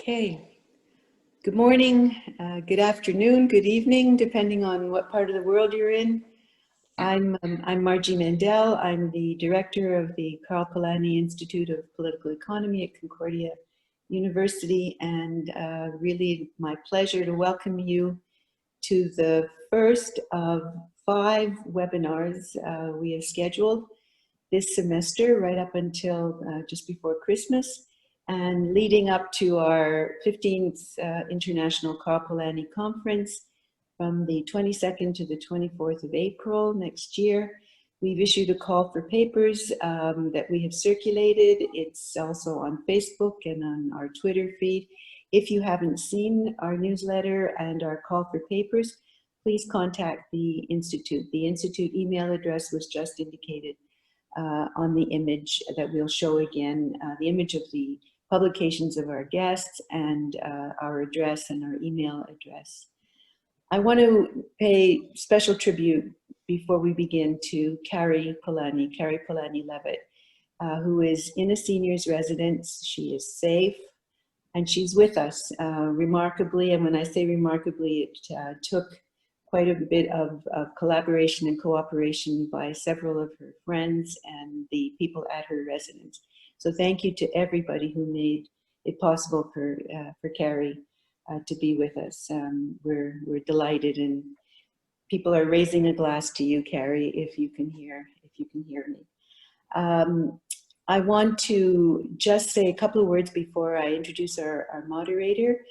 Okay. Good morning, good afternoon, good evening, depending on what part of the world you're in. I'm Margie Mandel. I'm the director of the Karl Polanyi Institute of Political Economy at Concordia University, and really my pleasure to welcome you to the first of 5 webinars we have scheduled this semester, right up until just before Christmas, and leading up to our 15th International Karl Polanyi Conference from the 22nd to the 24th of April next year. We've issued a call for papers that we have circulated. It's also on Facebook and on our Twitter feed. If you haven't seen our newsletter and our call for papers, please contact the Institute. The Institute email address was just indicated on the image that we'll show again, the image of the publications of our guests and our address and our email address. I want to pay special tribute before we begin to Karl Polanyi-Levitt, who is in a senior's residence. She is safe and she's with us remarkably. And when I say remarkably, it took quite a bit of collaboration and cooperation by several of her friends and the people at her residence. So thank you to everybody who made it possible for Carrie to be with us. We're delighted, and people are raising a glass to you, Carrie, if you can hear me. I want to just say a couple of words before I introduce our moderator.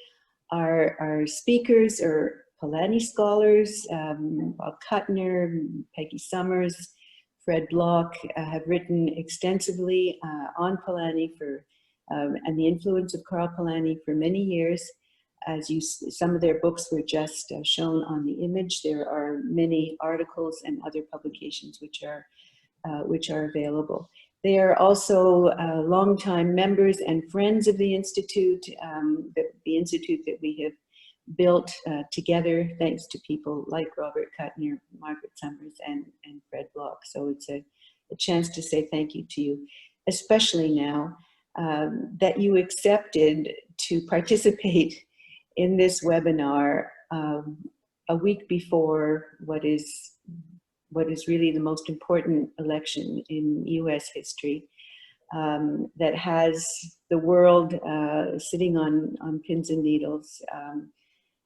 Our speakers are Polanyi scholars, Bob Kuttner, Peggy Summers, Fred Block have written extensively on Polanyi and the influence of Karl Polanyi for many years. Some of their books were just shown on the image. There are many articles and other publications which are available. They are also longtime members and friends of the Institute, the Institute that we have built together thanks to people like Robert Kuttner, Margaret Summers, and Fred Block. So it's a chance to say thank you to you, especially now that you accepted to participate in this webinar a week before what is really the most important election in US history, that has the world sitting on pins and needles.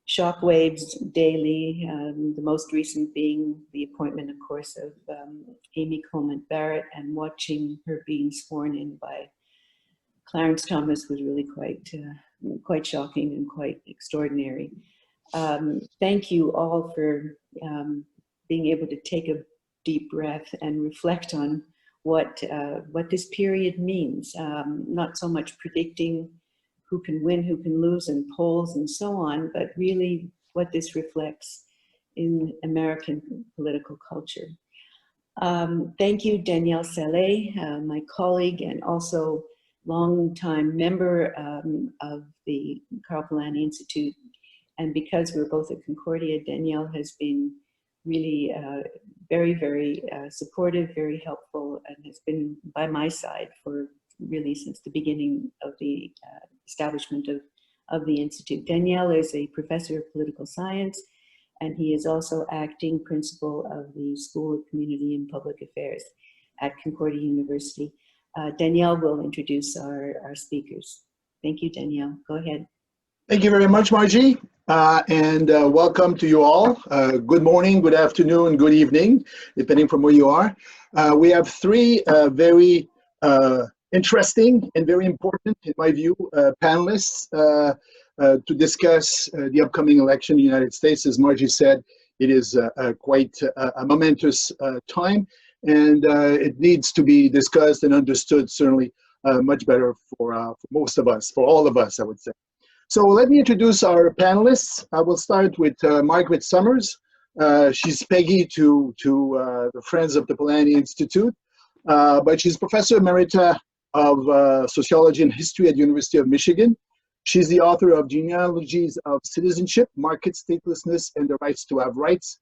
Shockwaves daily, the most recent being the appointment, of course, of Amy Coney Barrett, and watching her being sworn in by Clarence Thomas was really quite shocking and quite extraordinary. Thank you all for being able to take a deep breath and reflect on what this period means. Not so much predicting who can win, who can lose in polls and so on, but really what this reflects in American political culture. Thank you, Danielle Saleh, my colleague and also longtime member of the Karl Polanyi Institute. And because we're both at Concordia, Danielle has been really very, very supportive, very helpful, and has been by my side for really since the beginning of the establishment of the Institute. Danielle is a professor of political science, and he is also acting principal of the School of Community and Public Affairs at Concordia University. Danielle will introduce our speakers. Thank you, Danielle. Go ahead. Thank you very much, Margie, and welcome to you all. Good morning, good afternoon, good evening, depending from where you are. We have 3 very interesting and very important, in my view, panelists to discuss the upcoming election in the United States. As Margie said, it is quite a momentous time, and it needs to be discussed and understood certainly much better for most of us, for all of us, I would say. So let me introduce our panelists. I will start with Margaret Summers. She's Peggy to the Friends of the Polanyi Institute, but she's Professor Emerita of Sociology and History at the University of Michigan. She's the author of Genealogies of Citizenship, Market Statelessness, and the Rights to Have Rights,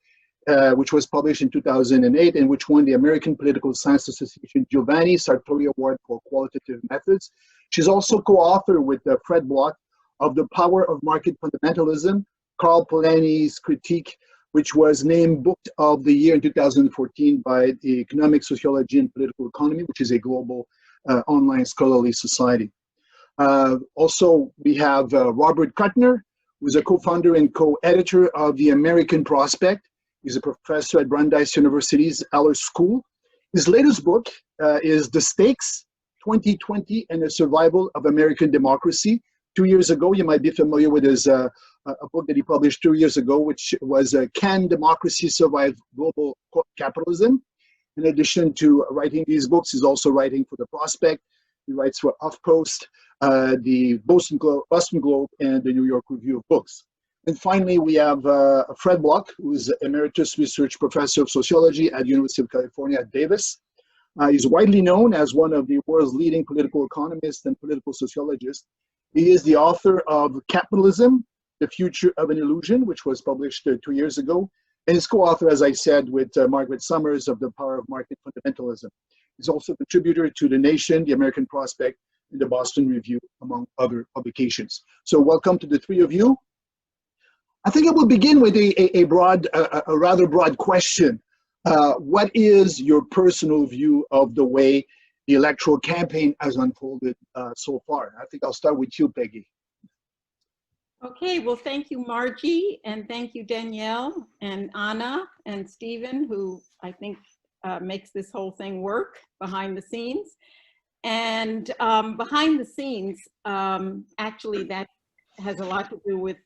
which was published in 2008 and which won the American Political Science Association Giovanni Sartori Award for Qualitative Methods. She's also co-author with Fred Block of the Power of Market Fundamentalism, Karl Polanyi's critique, which was named Book of the Year in 2014 by the Economic Sociology and Political Economy, which is a global online scholarly society. Also, we have Robert Kuttner, who's a co-founder and co-editor of The American Prospect. He's a professor at Brandeis University's Aller School. His latest book is The Stakes, 2020 and the Survival of American Democracy. 2 years ago, you might be familiar with his a book that he published 2 years ago, which was Can Democracy Survive Global Capitalism? In addition to writing these books, he's also writing for The Prospect. He writes for HuffPost, the Boston Globe, and the New York Review of Books. And finally, we have Fred Bloch, who is Emeritus Research Professor of Sociology at the University of California at Davis. He's widely known as one of the world's leading political economists and political sociologists. He is the author of Capitalism, The Future of an Illusion, which was published 2 years ago, and is co-author, as I said, with Margaret Summers of The Power of Market Fundamentalism. He's also a contributor to The Nation, The American Prospect, and the Boston Review, among other publications. So welcome to the three of you. I think I will begin with a rather broad question. What is your personal view of the way the electoral campaign has unfolded so far? I think I'll start with you, Peggy. Okay, well, thank you, Margie, and thank you, Danielle, and Anna, and Stephen, who I think makes this whole thing work behind the scenes. And behind the scenes, actually, that has a lot to do with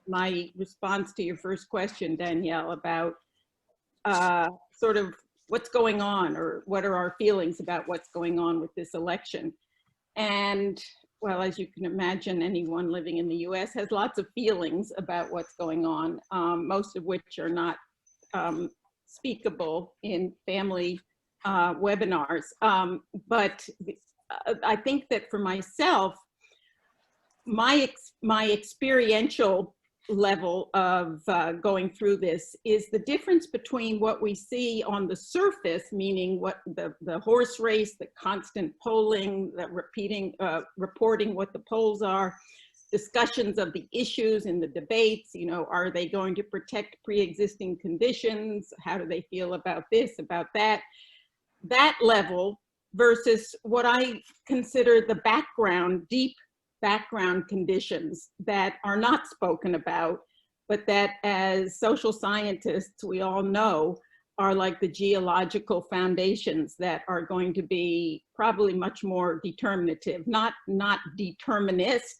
my response to your first question, Danielle, about sort of what's going on, or what are our feelings about what's going on with this election. And well, as you can imagine, anyone living in the US has lots of feelings about what's going on, most of which are not speakable in family webinars. But I think that for myself, my experiential level of going through this is the difference between what we see on the surface, meaning what the horse race, the constant polling, the reporting what the polls are, discussions of the issues in the debates, you know, are they going to protect pre-existing conditions? How do they feel about this, about that? That level versus what I consider the background, deep background conditions that are not spoken about, but that as social scientists, we all know are like the geological foundations that are going to be probably much more determinative, not determinist,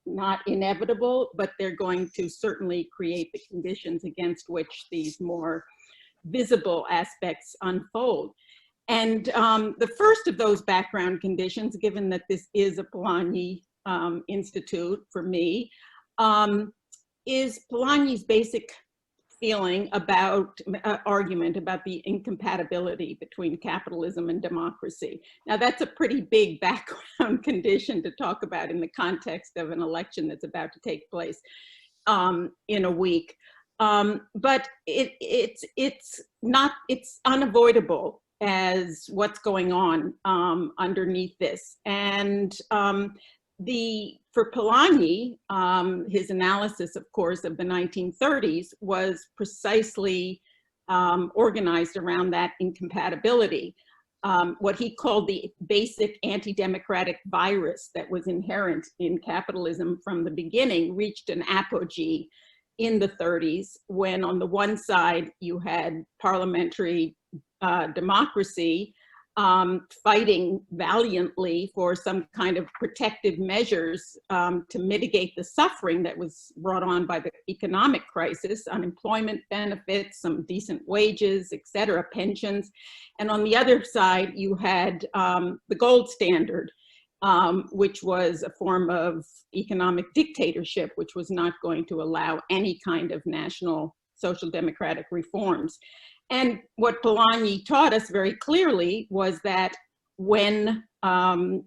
not inevitable, but they're going to certainly create the conditions against which these more visible aspects unfold. And the first of those background conditions, given that this is a Polanyi Institute for me, is Polanyi's basic feeling about, argument about the incompatibility between capitalism and democracy. Now that's a pretty big background condition to talk about in the context of an election that's about to take place in a week. But it's unavoidable as what's going on underneath this. And for Polanyi, his analysis, of course, of the 1930s was precisely organized around that incompatibility. What he called the basic anti-democratic virus that was inherent in capitalism from the beginning reached an apogee in the 30s, when on the one side you had parliamentary democracy fighting valiantly for some kind of protective measures to mitigate the suffering that was brought on by the economic crisis, unemployment benefits, some decent wages, et cetera, pensions. And on the other side, you had the gold standard, which was a form of economic dictatorship, which was not going to allow any kind of national social democratic reforms. And what Polanyi taught us very clearly was that when economic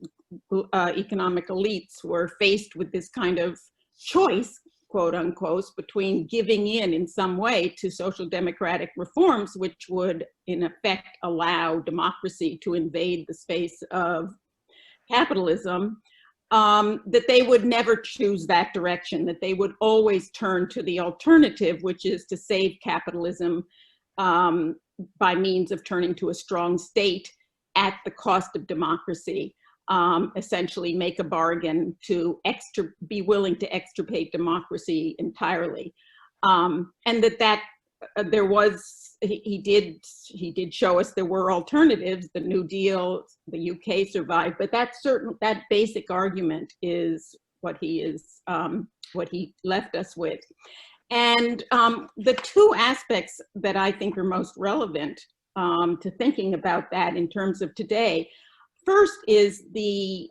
elites were faced with this kind of choice, quote unquote, between giving in some way to social democratic reforms, which would in effect allow democracy to invade the space of capitalism, that they would never choose that direction, that they would always turn to the alternative, which is to save capitalism by means of turning to a strong state at the cost of democracy, essentially make a bargain to be willing to extirpate democracy entirely. And that there was, he did show us there were alternatives. The New Deal, the UK survived, but that basic argument is what he left us with. And the two aspects that I think are most relevant to thinking about that in terms of today, first is the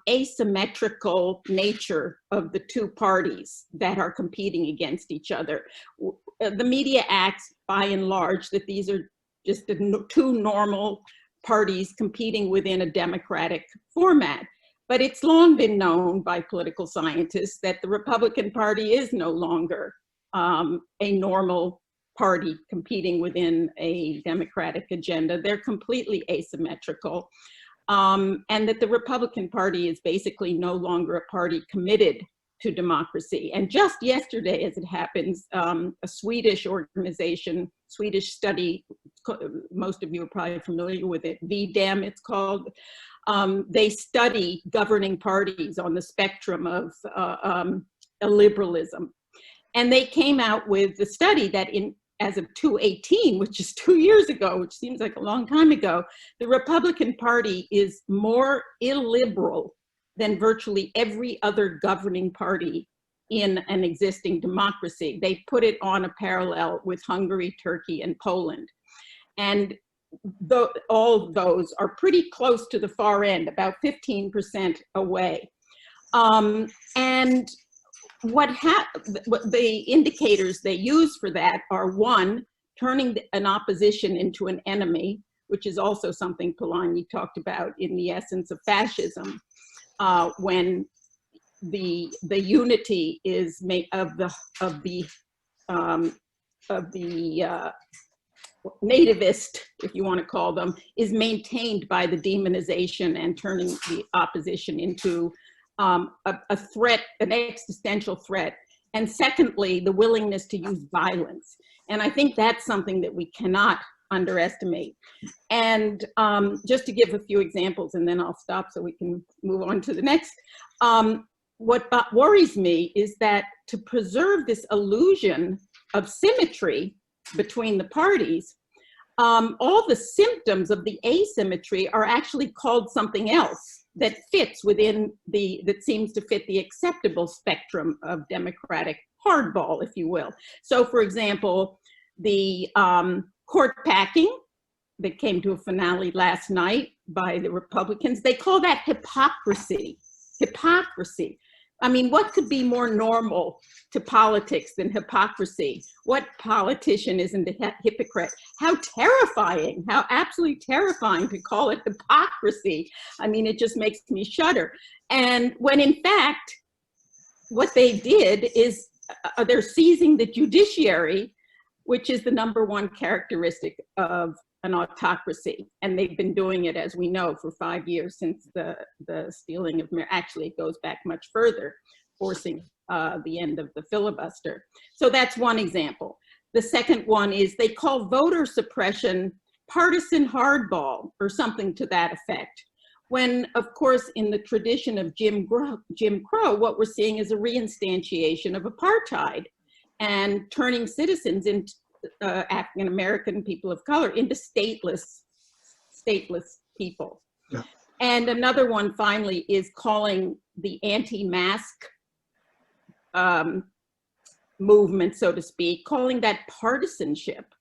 asymmetrical nature of the two parties that are competing against each other. The media acts by and large that these are just the two normal parties competing within a democratic format. But it's long been known by political scientists that the Republican Party is no longer a normal party competing within a democratic agenda. They're completely asymmetrical. And that the Republican Party is basically no longer a party committed to democracy. And just yesterday, as it happens, a Swedish organization, Swedish study, most of you are probably familiar with it, VDEM it's called. They study governing parties on the spectrum of illiberalism. And they came out with the study that as of 2018, which is 2 years ago, which seems like a long time ago, the Republican Party is more illiberal than virtually every other governing party in an existing democracy. They put it on a parallel with Hungary, Turkey, and Poland. And all of those are pretty close to the far end, about 15% away. And what the indicators they use for that are, one, turning an opposition into an enemy, which is also something Polanyi talked about in The Essence of Fascism, when the unity is made of the nativist, if you want to call them, is maintained by the demonization and turning the opposition into a threat, an existential threat. And secondly, the willingness to use violence. And I think that's something that we cannot underestimate. And just to give a few examples, and then I'll stop so we can move on to the next. What worries me is that to preserve this illusion of symmetry between the parties, all the symptoms of the asymmetry are actually called something else that fits within that seems to fit the acceptable spectrum of democratic hardball, if you will. So for example, the court packing that came to a finale last night by the Republicans, they call that hypocrisy. Hypocrisy. I mean, what could be more normal to politics than hypocrisy? What politician isn't a hypocrite? How terrifying, how absolutely terrifying to call it hypocrisy. I mean, it just makes me shudder. And when in fact, what they did is they're seizing the judiciary, which is the #1 characteristic of an autocracy. And they've been doing it, as we know, for 5 years since the stealing of, actually it goes back much further, forcing the end of the filibuster. So that's one example. The second one is they call voter suppression partisan hardball or something to that effect. When, of course, in the tradition of Jim Crow, what we're seeing is a reinstantiation of apartheid and turning citizens into African-American people of color into stateless people. Yeah. And another one finally is calling the anti-mask movement, so to speak, calling that partisanship,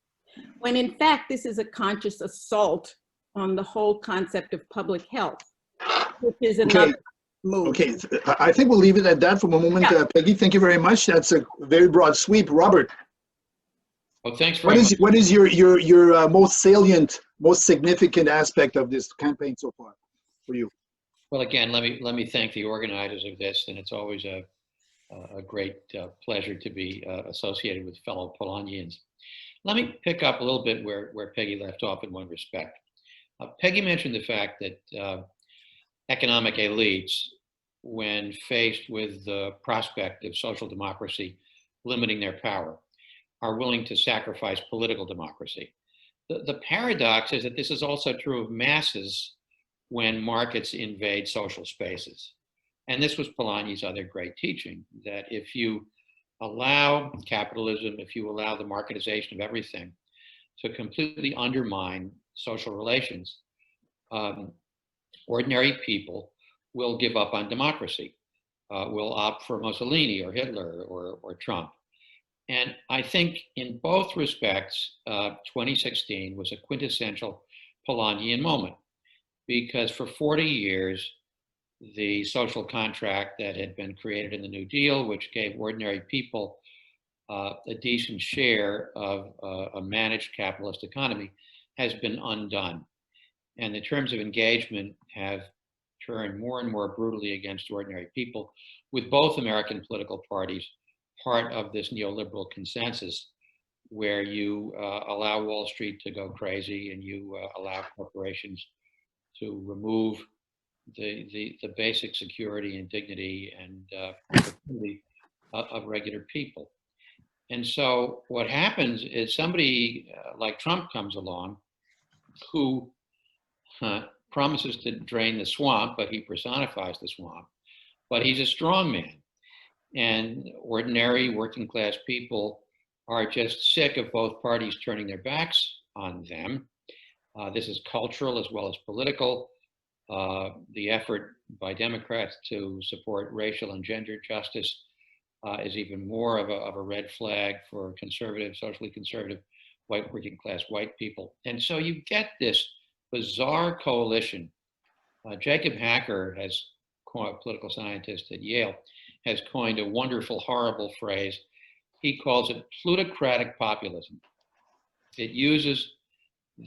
when in fact this is a conscious assault on the whole concept of public health, which is another move. Okay, I think we'll leave it at that for a moment. Yeah. Peggy, thank you very much. That's a very broad sweep. Robert. Well, thanks very much. What is your most salient, most significant aspect of this campaign so far for you? Well, again, let me thank the organizers of this, and it's always a great pleasure to be associated with fellow Polanyans. Let me pick up a little bit where Peggy left off in one respect. Peggy mentioned the fact that economic elites when faced with the prospect of social democracy limiting their power, are willing to sacrifice political democracy. The paradox is that this is also true of masses when markets invade social spaces. And this was Polanyi's other great teaching, that if you allow capitalism, if you allow the marketization of everything to completely undermine social relations, ordinary people will give up on democracy, will opt for Mussolini or Hitler or Trump. And I think in both respects, 2016 was a quintessential Polanyian moment, because for 40 years, the social contract that had been created in the New Deal, which gave ordinary people a decent share of a managed capitalist economy, has been undone. And the terms of engagement have turned more and more brutally against ordinary people, with both American political parties part of this neoliberal consensus where you allow Wall Street to go crazy and you allow corporations to remove the basic security and dignity and opportunity of regular people. And so what happens is somebody like Trump comes along who promises to drain the swamp, but he personifies the swamp, but he's a strong man. And ordinary working class people are just sick of both parties turning their backs on them. This is cultural as well as political. The effort by Democrats to support racial and gender justice is even more of a red flag for conservative, socially conservative, white working class white people. And so you get this bizarre coalition. Jacob Hacker, has a political scientist at Yale, has coined a wonderful, horrible phrase. He calls it plutocratic populism. It uses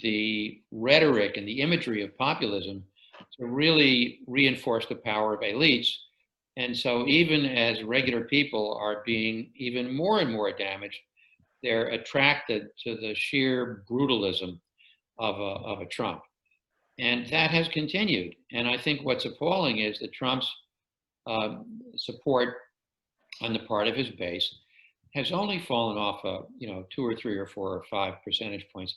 the rhetoric and the imagery of populism to really reinforce the power of elites. And so even as regular people are being even more and more damaged, they're attracted to the sheer brutalism of a Trump. And that has continued. And I think what's appalling is that Trump's support on the part of his base has only fallen off 2 or 3 or 4 or 5 percentage points,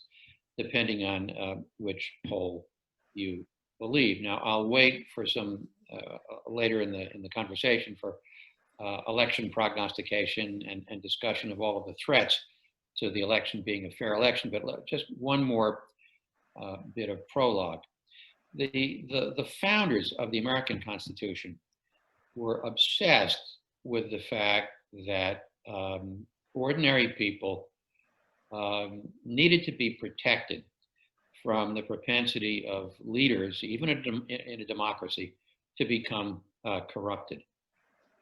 depending on which poll you believe. Now, I'll wait for some later in the conversation for election prognostication and discussion of all of the threats to the election being a fair election. But just one more bit of prologue. The founders of the American Constitution were obsessed with the fact that ordinary people needed to be protected from the propensity of leaders, even in a democracy, to become corrupted.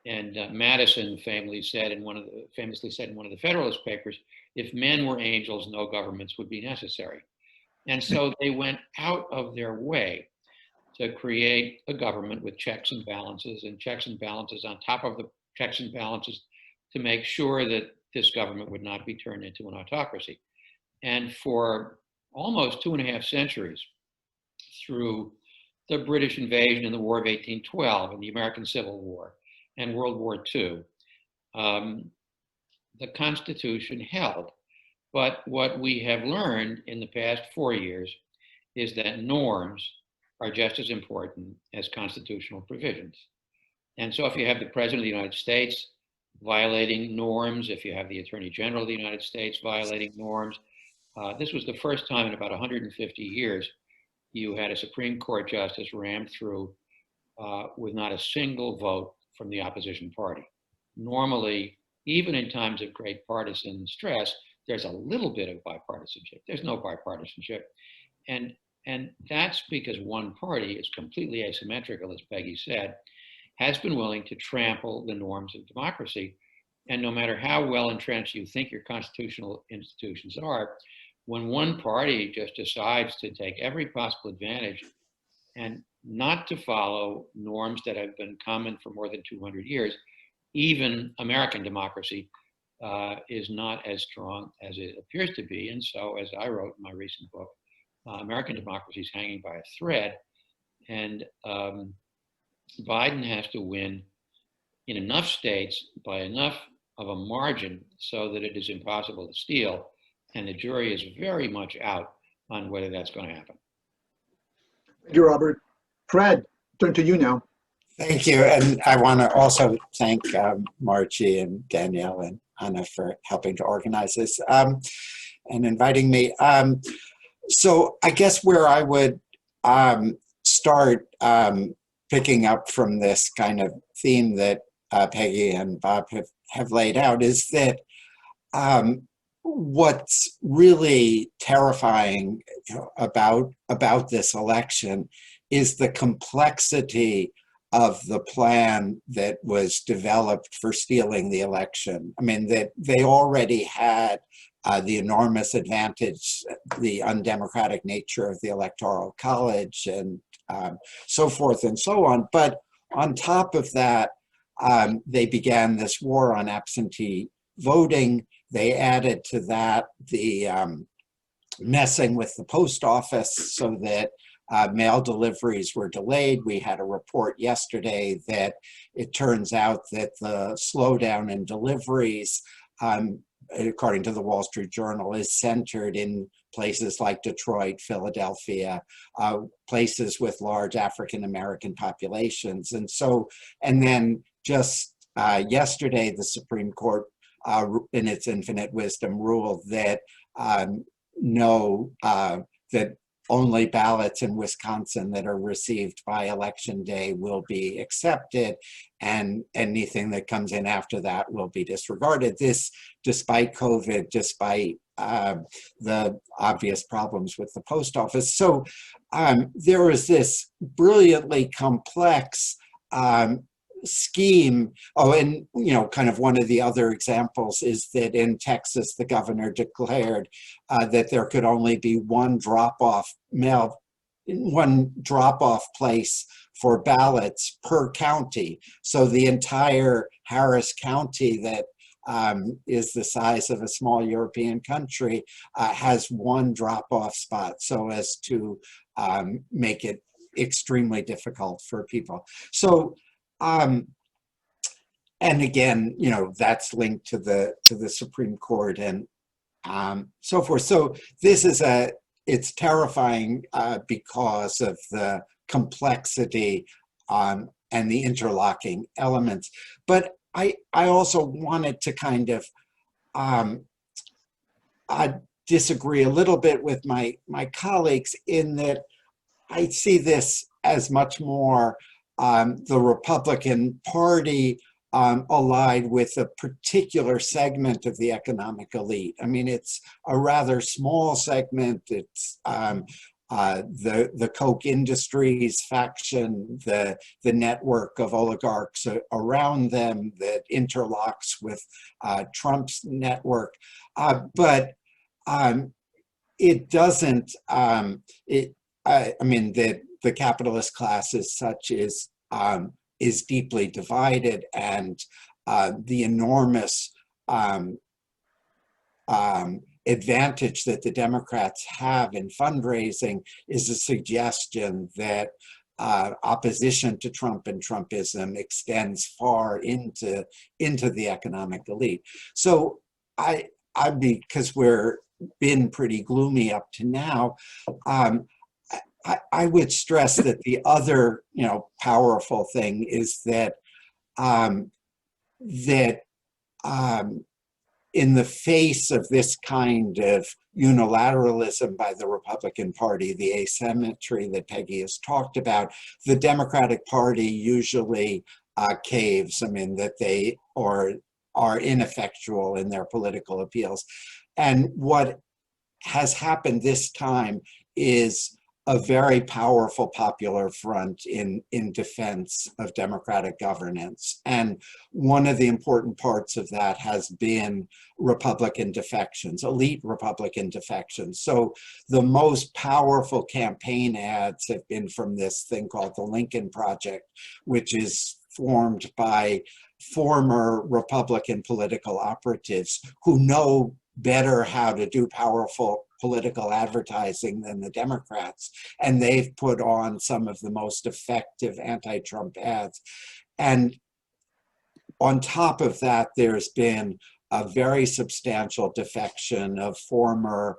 And Madison famously said in one of the Federalist Papers, "If men were angels, no governments would be necessary." And so they went out of their way to create a government with checks and balances on top of the checks and balances to make sure that this government would not be turned into an autocracy. And for almost 2.5 centuries, through the British invasion and the War of 1812 and the American Civil War and World War II, the Constitution held. But what we have learned in the past 4 years is that norms are just as important as constitutional provisions. And so if you have the President of the United States violating norms, if you have the Attorney General of the United States violating norms, this was the first time in about 150 years you had a Supreme Court justice rammed through with not a single vote from the opposition party. Normally, even in times of great partisan stress, there's a little bit of bipartisanship. There's no bipartisanship. And that's because one party is completely asymmetrical, as Peggy said, has been willing to trample the norms of democracy. And no matter how well entrenched you think your constitutional institutions are, when one party just decides to take every possible advantage and not to follow norms that have been common for more than 200 years, even American democracy is not as strong as it appears to be. And so, as I wrote in my recent book, American democracy is hanging by a thread. And Biden has to win in enough states by enough of a margin so that it is impossible to steal. And the jury is very much out on whether that's going to happen. Thank you, Robert. Fred, turn to you now. Thank you. And I want to also thank Margie and Danielle and Anna for helping to organize this and inviting me. So I guess where I would start picking up from this kind of theme that Peggy and Bob have laid out is that what's really terrifying about this election is the complexity of the plan that was developed for stealing the election. I mean, that they already had the enormous advantage, the undemocratic nature of the Electoral College and so forth and so on. But on top of that, they began this war on absentee voting. They added to that the messing with the post office so that mail deliveries were delayed. We had a report yesterday that it turns out that the slowdown in deliveries, according to the Wall Street Journal, is centered in places like Detroit, Philadelphia, places with large African-American populations. And then just yesterday, the Supreme Court, in its infinite wisdom, ruled that that only ballots in Wisconsin that are received by election day will be accepted, and anything that comes in after that will be disregarded. This, despite COVID, despite the obvious problems with the post office. So there was this brilliantly complex scheme. Oh, and kind of one of the other examples is that in Texas, the governor declared that there could only be one drop-off place for ballots per county. So the entire Harris County, that is the size of a small European country, has one drop-off spot, so as to make it extremely difficult for people. So and again, that's linked to the Supreme Court and so forth. So this is it's terrifying because of the complexity and the interlocking elements. But I also wanted to kind of disagree a little bit with my colleagues in that I see this as much more the Republican Party allied with a particular segment of the economic elite. I mean, it's a rather small segment. It's the Koch Industries faction, the network of oligarchs around them that interlocks with Trump's network. But it doesn't, I mean, the capitalist class as such is deeply divided, and the enormous advantage that the Democrats have in fundraising is a suggestion that opposition to Trump and Trumpism extends far into the economic elite. So because we're been pretty gloomy up to now, I would stress that the other, powerful thing is that in the face of this kind of unilateralism by the Republican Party, the asymmetry that Peggy has talked about, the Democratic Party usually caves. I mean, that they are ineffectual in their political appeals. And what has happened this time is a very powerful popular front in defense of democratic governance. And one of the important parts of that has been Republican defections, elite Republican defections. So the most powerful campaign ads have been from this thing called the Lincoln Project, which is formed by former Republican political operatives who know better how to do powerful political advertising than the Democrats. And they've put on some of the most effective anti-Trump ads. And on top of that, there's been a very substantial defection of former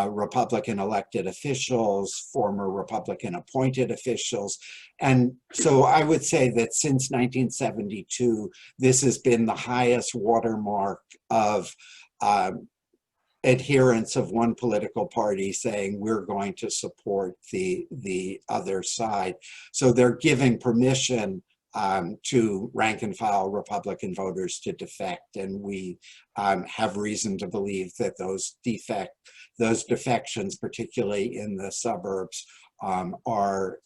Republican elected officials, former Republican appointed officials. And so I would say that since 1972, this has been the highest watermark of adherents of one political party saying we're going to support the other side. So they're giving permission to rank and file Republican voters to defect, and we have reason to believe that those defections, particularly in the suburbs, are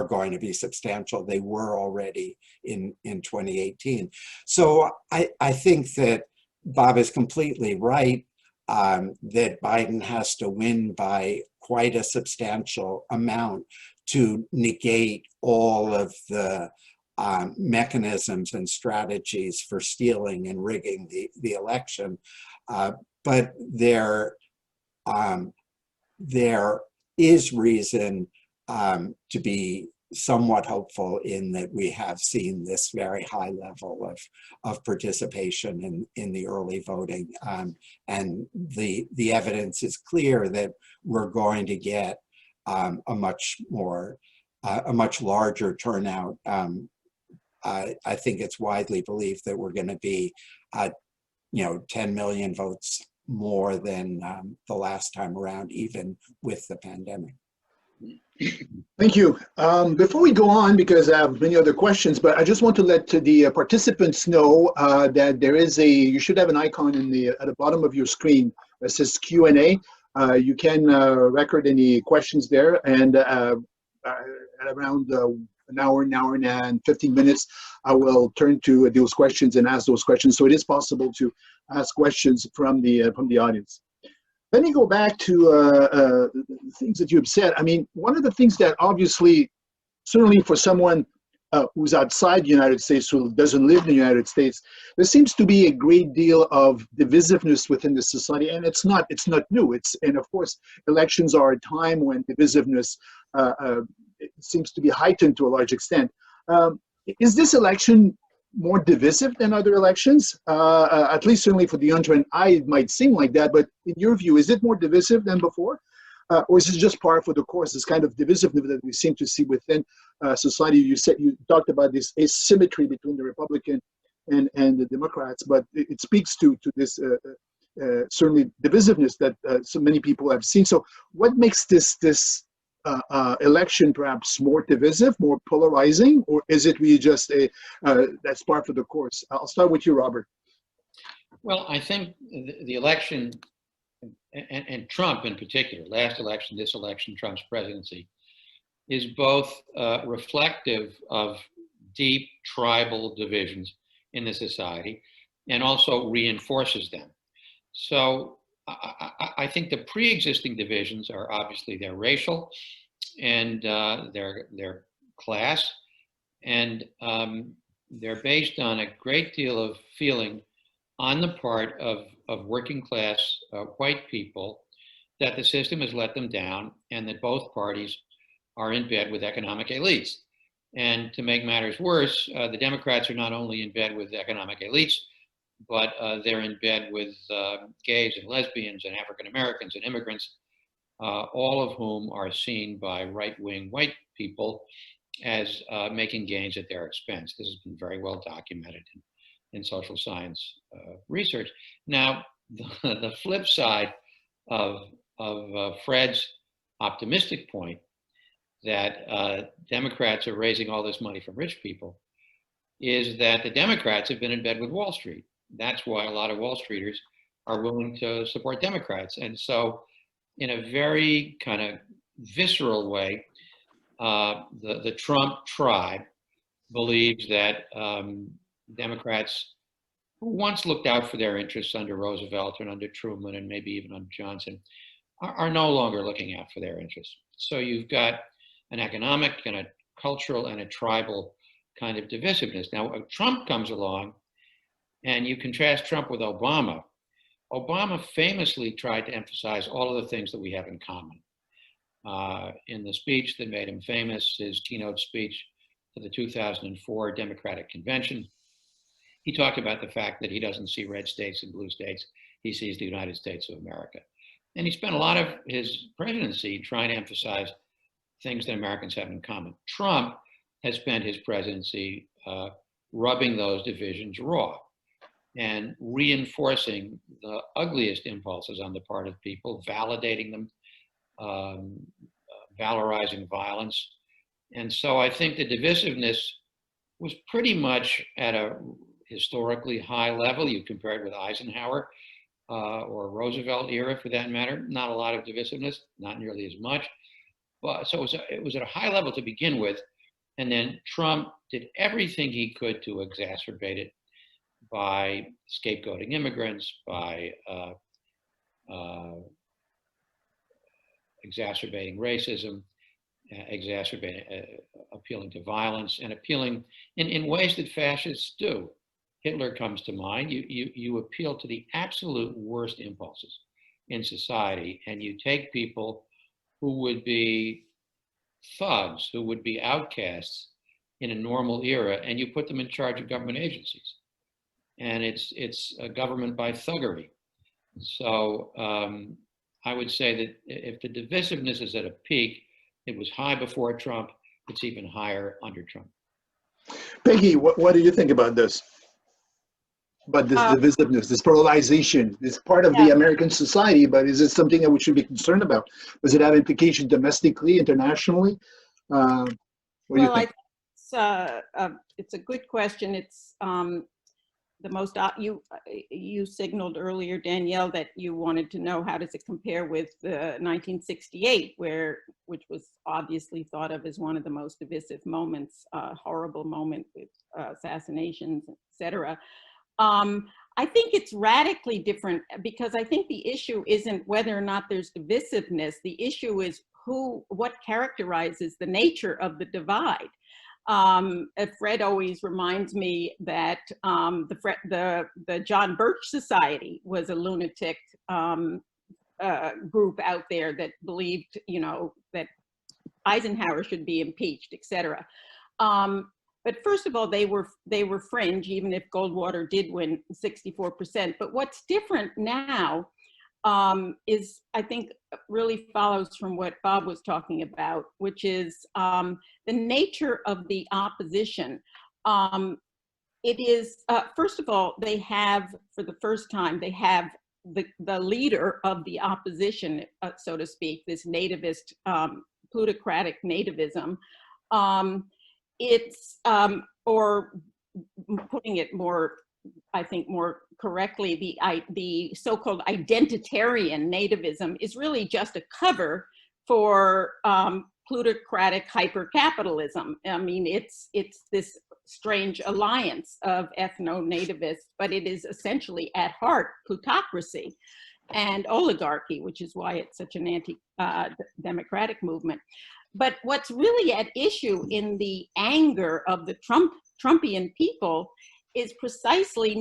going to be substantial. They were already in 2018. So I think that Bob is completely right that Biden has to win by quite a substantial amount to negate all of the mechanisms and strategies for stealing and rigging the election. But there is reason to be somewhat hopeful in that we have seen this very high level of participation in the early voting. And the evidence is clear that we're going to get a much larger turnout. I think it's widely believed that we're going to be, 10 million votes more than the last time around, even with the pandemic. Thank you. Before we go on, because I have many other questions, but I just want to let the participants know that there is you should have an icon at the bottom of your screen that says Q&A. You can record any questions there, and at around an hour and 15 minutes, I will turn to those questions and ask those questions. So it is possible to ask questions from the audience. Let me go back to things that you've said. I mean, one of the things that obviously, certainly for someone who's outside the United States, who doesn't live in the United States, there seems to be a great deal of divisiveness within the society, and it's not new. And of course, elections are a time when divisiveness seems to be heightened to a large extent. Is this election more divisive than other elections? At least certainly for the untrained eye, it might seem like that, but in your view, is it more divisive than before? Or is it just par for the course, this kind of divisiveness that we seem to see within society? You talked about this asymmetry between the Republican and the Democrats, but it speaks to this certainly divisiveness that so many people have seen. So what makes this election perhaps more divisive, more polarizing, or is it really just that's part of the course? I'll start with you, Robert. Well, I think the election, and Trump in particular, last election, this election, Trump's presidency, is both reflective of deep tribal divisions in the society and also reinforces them. So I think the pre-existing divisions are obviously they're racial and they're class, and they're based on a great deal of feeling on the part of working class white people that the system has let them down and that both parties are in bed with economic elites. And to make matters worse, the Democrats are not only in bed with economic elites, but they're in bed with gays and lesbians and African Americans and immigrants, all of whom are seen by right-wing white people as making gains at their expense. This has been very well documented in social science research. Now, the flip side of Fred's optimistic point that Democrats are raising all this money from rich people is that the Democrats have been in bed with Wall Street. That's why a lot of Wall Streeters are willing to support Democrats. And so in a very kind of visceral way, the Trump tribe believes that Democrats who once looked out for their interests under Roosevelt and under Truman and maybe even under Johnson are no longer looking out for their interests. So you've got an economic and a cultural and a tribal kind of divisiveness. Now, Trump comes along, and you contrast Trump with Obama. Obama famously tried to emphasize all of the things that we have in common. In the speech that made him famous, his keynote speech to the 2004 Democratic Convention, he talked about the fact that he doesn't see red states and blue states, he sees the United States of America. And he spent a lot of his presidency trying to emphasize things that Americans have in common. Trump has spent his presidency rubbing those divisions raw and reinforcing the ugliest impulses on the part of people, validating them, valorizing violence. And so I think the divisiveness was pretty much at a historically high level. You compare it with Eisenhower or Roosevelt era for that matter, not a lot of divisiveness, not nearly as much. But so it was at a high level to begin with. And then Trump did everything he could to exacerbate it by scapegoating immigrants, by exacerbating racism, appealing to violence, and appealing in ways that fascists do. Hitler comes to mind. You appeal to the absolute worst impulses in society, and you take people who would be thugs, who would be outcasts in a normal era, and you put them in charge of government agencies. And it's a government by thuggery. So I would say that if the divisiveness is at a peak, it was high before Trump, it's even higher under Trump. Peggy, what do you think about this? About this divisiveness, this polarization? It's part of the American society, but is it something that we should be concerned about? Does it have implications domestically, internationally? What do you think? It's a good question. It's the most you signaled earlier, Danielle, that you wanted to know how does it compare with 1968, which was obviously thought of as one of the most divisive moments, horrible moment with assassinations, etc. I think it's radically different because I think the issue isn't whether or not there's divisiveness. The issue is what characterizes the nature of the divide. Fred always reminds me that the John Birch Society was a lunatic group out there that believed, that Eisenhower should be impeached, etc. But first of all, they were fringe, even if Goldwater did win 64%. But what's different now is, I think, really follows from what Bob was talking about, which is the nature of the opposition. It is, first of all, they have, for the first time, they have the leader of the opposition, so to speak, this nativist, plutocratic nativism. It's, or putting it more, I think more correctly, the so-called identitarian nativism is really just a cover for plutocratic hyper-capitalism. I mean, it's this strange alliance of ethno-nativists, but it is essentially at heart plutocracy and oligarchy, which is why it's such an anti-democratic movement. But what's really at issue in the anger of the Trumpian people is precisely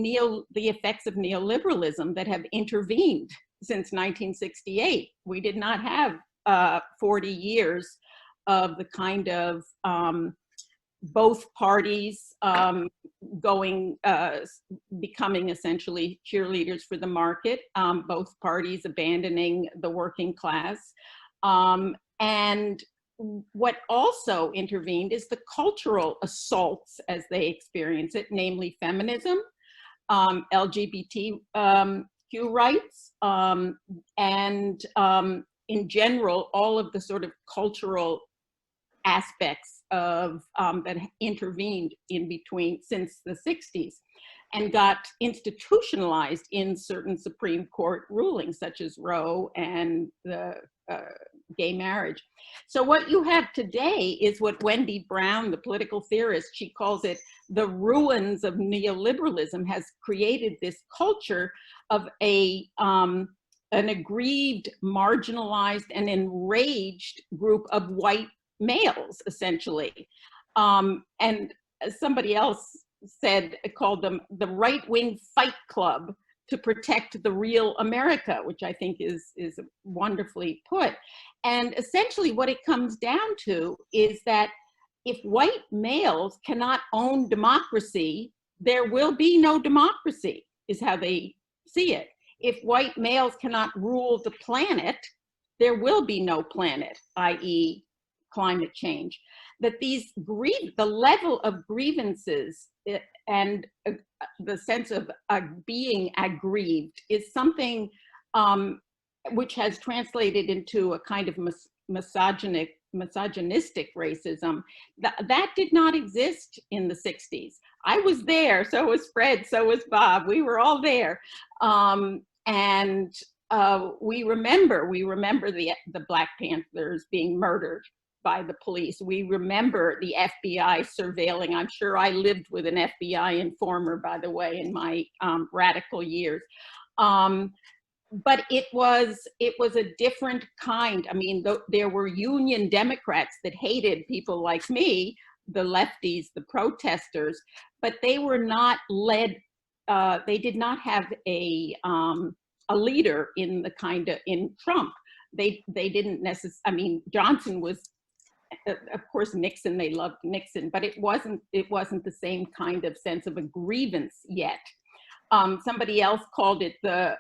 the effects of neoliberalism that have intervened since 1968. We did not have 40 years of the kind of both parties becoming essentially cheerleaders for the market, both parties abandoning the working class. And what also intervened is the cultural assaults as they experience it, namely feminism, LGBTQ rights, and in general, all of the sort of cultural aspects of that intervened in between since the 60s and got institutionalized in certain Supreme Court rulings, such as Roe and the gay marriage. So what you have today is what Wendy Brown, the political theorist, she calls it the ruins of neoliberalism, has created this culture of an aggrieved, marginalized, and enraged group of white males, essentially. And somebody else called them the right-wing fight club to protect the real America, which I think is wonderfully put. And essentially what it comes down to is that if white males cannot own democracy, there will be no democracy, is how they see it. If white males cannot rule the planet, there will be no planet, i.e. climate change. That the level of grievances and the sense of being aggrieved is something which has translated into a kind of misogynistic racism that did not exist in the 60s. I was there, so was Fred, so was Bob. We were all there. And we remember the Black Panthers being murdered by the police. We remember the FBI surveilling. I'm sure I lived with an FBI informer, by the way, in my radical years. But it was a different kind. I mean, there were Union Democrats that hated people like me, the lefties, the protesters, but they were not led. They did not have a leader in Trump. They didn't necessarily. I mean, Johnson was, of course, Nixon. They loved Nixon, but it wasn't the same kind of sense of a grievance yet. Somebody else called it the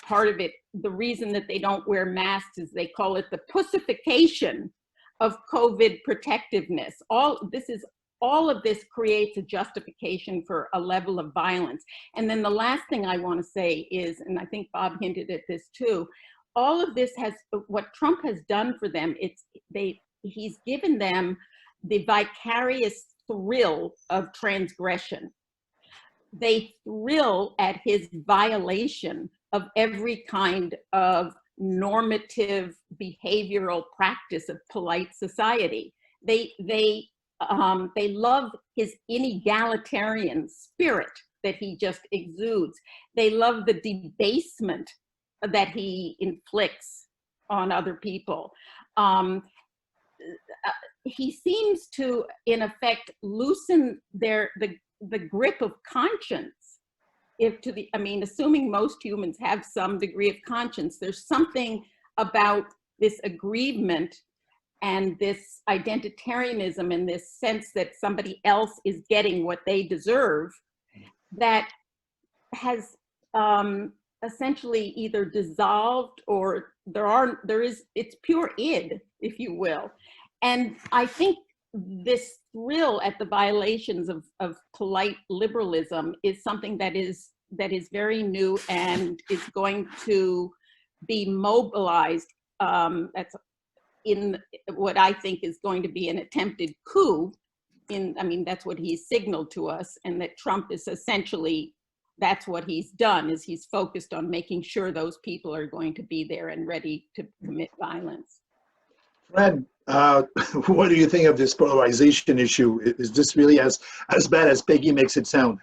part of it, the reason that they don't wear masks is they call it the pussification of COVID protectiveness. All of this creates a justification for a level of violence. And then the last thing I want to say is, and I think Bob hinted at this too, all of this what Trump has done for them, he's given them the vicarious thrill of transgression. They thrill at his violation of every kind of normative behavioral practice of polite society. They love his inegalitarian spirit that he just exudes. They love the debasement that he inflicts on other people. He seems to, in effect, loosen the grip of conscience. Assuming most humans have some degree of conscience, there's something about this aggrievement and this identitarianism and this sense that somebody else is getting what they deserve that has essentially either dissolved or it's pure id, if you will. And I think this thrill at the violations of polite liberalism is something that is very new and is going to be mobilized. That's in what I think is going to be an attempted coup. That's what he's signaled to us, and that Trump is essentially, that's what he's done, is he's focused on making sure those people are going to be there and ready to commit violence. Fred, what do you think of this polarization issue? Is this really as bad as Peggy makes it sound?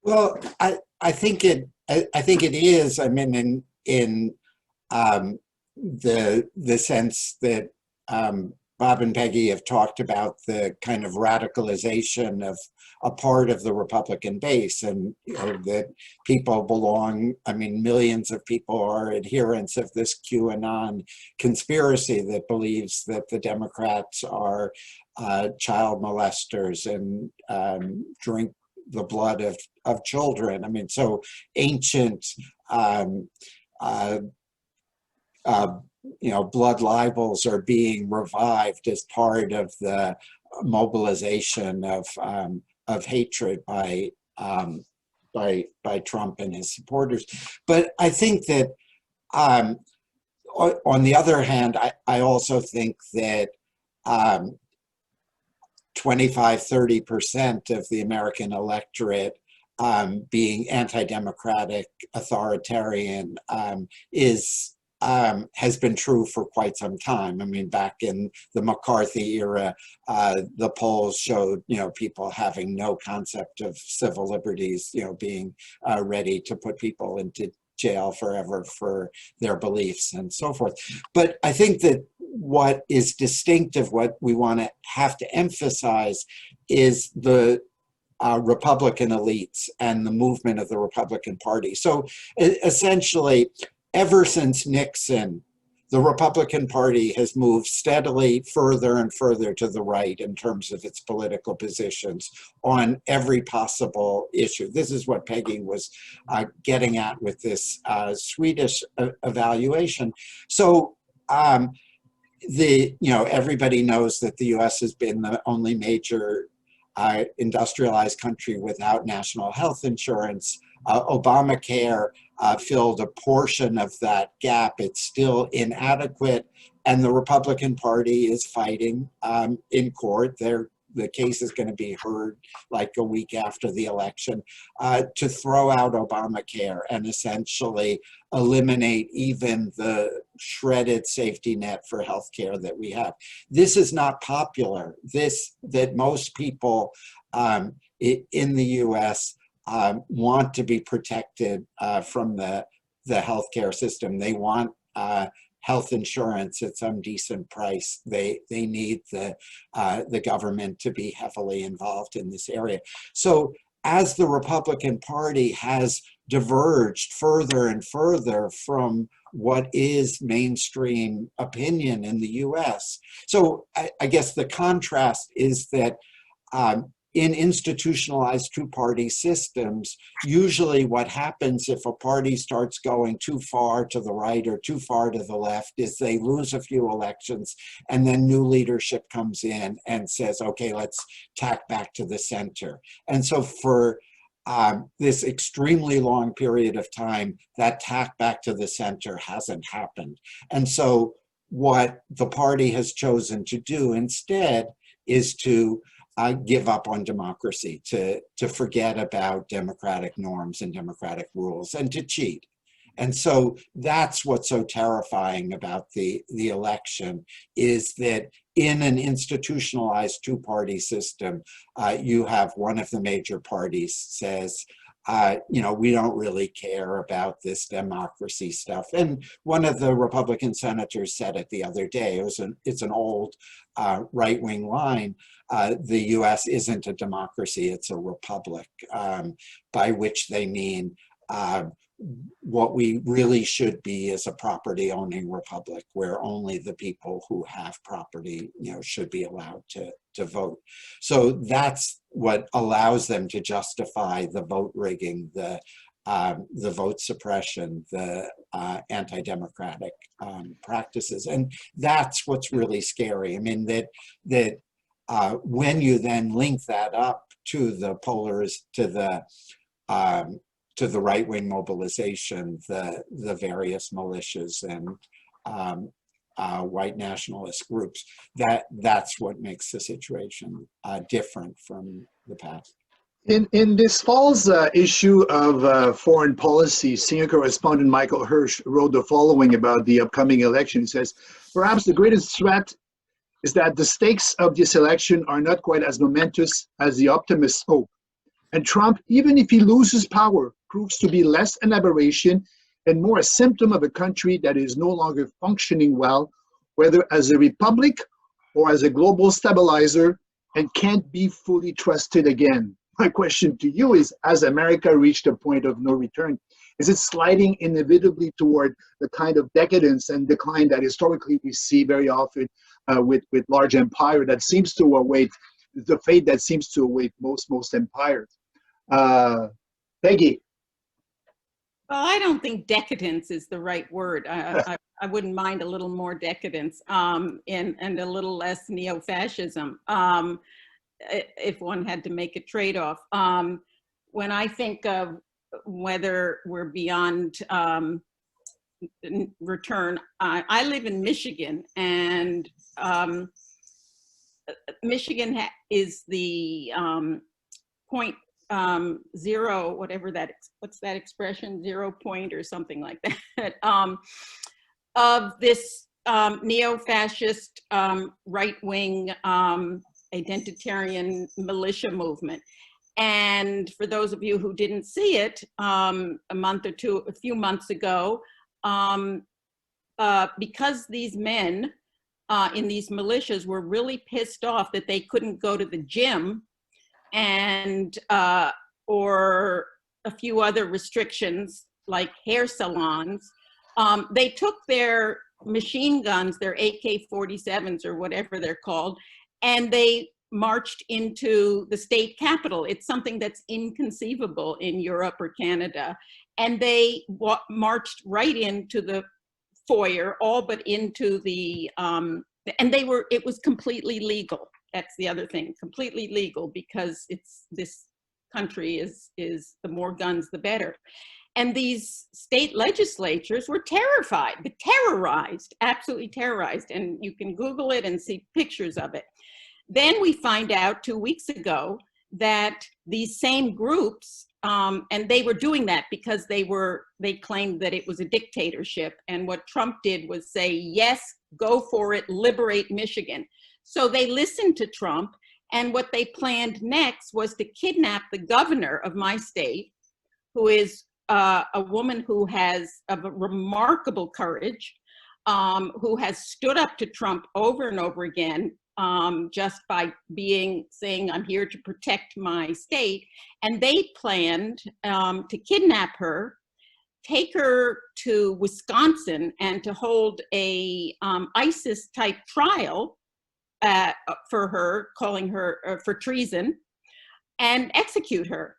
Well, I think it is. I mean, in the sense that Bob and Peggy have talked about the kind of radicalization of a part of the Republican base, and that people belong, millions of people are adherents of this QAnon conspiracy that believes that the Democrats are child molesters and drink the blood of children. So ancient blood libels are being revived as part of the mobilization of hatred by Trump and his supporters. But I think that on the other hand, I also think that 25–30% of the American electorate being anti-democratic, authoritarian, has been true for quite some time. Back in the McCarthy era, the polls showed, people having no concept of civil liberties, being ready to put people into jail forever for their beliefs and so forth. But I think that what is distinctive, what we have to emphasize, is the Republican elites and the movement of the Republican Party. So essentially, ever since Nixon, the Republican Party has moved steadily further and further to the right in terms of its political positions on every possible issue. This is what Peggy was getting at with this Swedish evaluation. So everybody knows that the US has been the only major industrialized country without national health insurance. Obamacare filled a portion of that gap. It's still inadequate, and the Republican Party is fighting in court. The case is going to be heard like a week after the election to throw out Obamacare and essentially eliminate even the shredded safety net for healthcare that we have. This is not popular. That most people in the US want to be protected from the healthcare system. They want health insurance at some decent price. They need the government to be heavily involved in this area. So as the Republican Party has diverged further and further from what is mainstream opinion in the US. So I guess the contrast is that in institutionalized two-party systems, usually what happens if a party starts going too far to the right or too far to the left is they lose a few elections, and then new leadership comes in and says, okay, let's tack back to the center. And so for this extremely long period of time, that tack back to the center hasn't happened. And so what the party has chosen to do instead is to give up on democracy, to forget about democratic norms and democratic rules, and to cheat. And so that's what's so terrifying about the election, is that in an institutionalized two-party system, you have one of the major parties says, we don't really care about this democracy stuff. And one of the Republican senators said it the other day. It's an old right-wing line. The US isn't a democracy, it's a republic, by which they mean what we really should be is a property-owning republic where only the people who have property, should be allowed to vote. So that's what allows them to justify the vote rigging, the vote suppression, the anti-democratic practices, and that's what's really scary. I mean that when you then link that up to the right-wing mobilization, the various militias and white nationalist groups, that's what makes the situation different from the past. In this fall's issue of Foreign Policy, senior correspondent Michael Hirsch wrote the following about the upcoming election. He says, perhaps the greatest threat is that the stakes of this election are not quite as momentous as the optimists hope. And Trump, even if he loses power, proves to be less an aberration and more a symptom of a country that is no longer functioning well, whether as a republic or as a global stabilizer, and can't be fully trusted again. My question to you is, has America reached a point of no return? Is it sliding inevitably toward the kind of decadence and decline that historically we see very often with large empire that seems to await, the fate that seems to await most empires? Peggy. Well, I don't think decadence is the right word. I wouldn't mind a little more decadence and a little less neo-fascism if one had to make a trade-off. When I think of whether we're beyond return, I live in Michigan, and Michigan is the point zero, whatever what's that expression, 0 point or something like that, of this neo-fascist right-wing identitarian militia movement. And for those of you who didn't see it, a few months ago, because these men in these militias were really pissed off that they couldn't go to the gym and or a few other restrictions like hair salons. They took their machine guns, their AK-47s or whatever they're called, and they marched into the state capitol. It's something that's inconceivable in Europe or Canada. And they marched right into the foyer, all but into the, and it was completely legal. That's the other thing, completely legal, because this country is the more guns, the better. And these state legislatures were terrified, terrorized, absolutely terrorized. And you can Google it and see pictures of it. Then we find out 2 weeks ago that these same groups, and they were doing that because they claimed that it was a dictatorship. And what Trump did was say, yes, go for it, liberate Michigan. So they listened to Trump. And what they planned next was to kidnap the governor of my state, who is a woman who has a remarkable courage, who has stood up to Trump over and over again, just by saying, I'm here to protect my state. And they planned to kidnap her, take her to Wisconsin, and to hold a ISIS-type trial for her, calling her for treason, and execute her.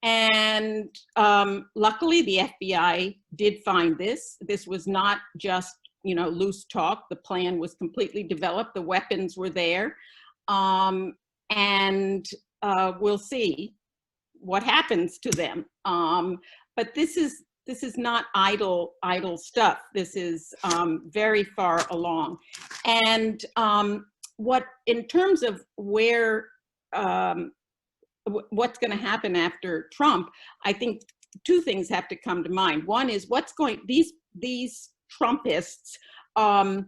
And luckily, the FBI did find this. This was not just, loose talk. The plan was completely developed. The weapons were there. And we'll see what happens to them. But this is not idle stuff. This is very far along. And in terms of where, what's going to happen after Trump, I think two things have to come to mind. One is these Trumpists, one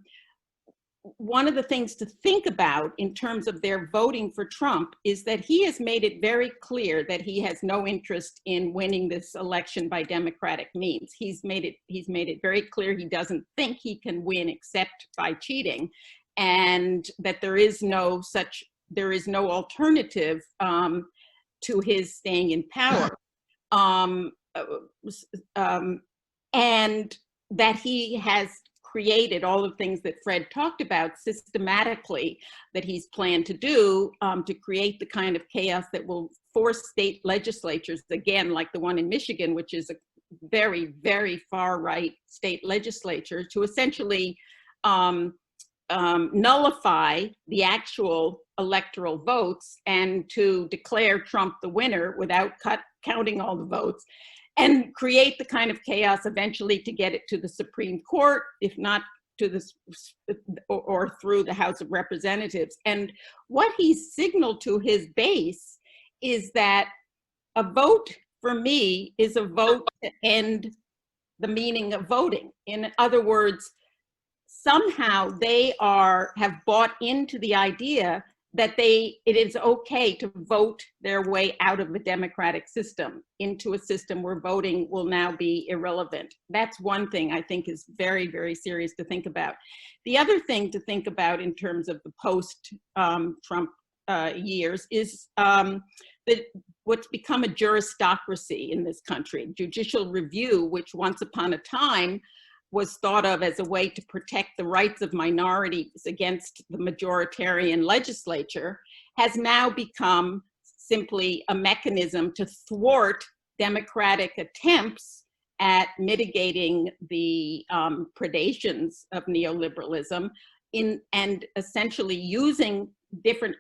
of the things to think about in terms of their voting for Trump is that he has made it very clear that he has no interest in winning this election by democratic means. He's made it very clear he doesn't think he can win except by cheating, and that there is no alternative to his staying in power, and that he has created all the things that Fred talked about systematically that he's planned to do to create the kind of chaos that will force state legislatures, again, like the one in Michigan, which is a very, very far right state legislature, to essentially nullify the actual electoral votes and to declare Trump the winner without counting all the votes, and create the kind of chaos eventually to get it to the Supreme Court, if not to or through the House of Representatives. And what he's signaled to his base is that a vote for me is a vote to end the meaning of voting. In other words, somehow they have bought into the idea that it is okay to vote their way out of the democratic system into a system where voting will now be irrelevant. That's one thing I think is very, very serious to think about. The other thing to think about in terms of the post-Trump years is what's become a juristocracy in this country. Judicial review, which once upon a time was thought of as a way to protect the rights of minorities against the majoritarian legislature, has now become simply a mechanism to thwart democratic attempts at mitigating the predations of neoliberalism and essentially using different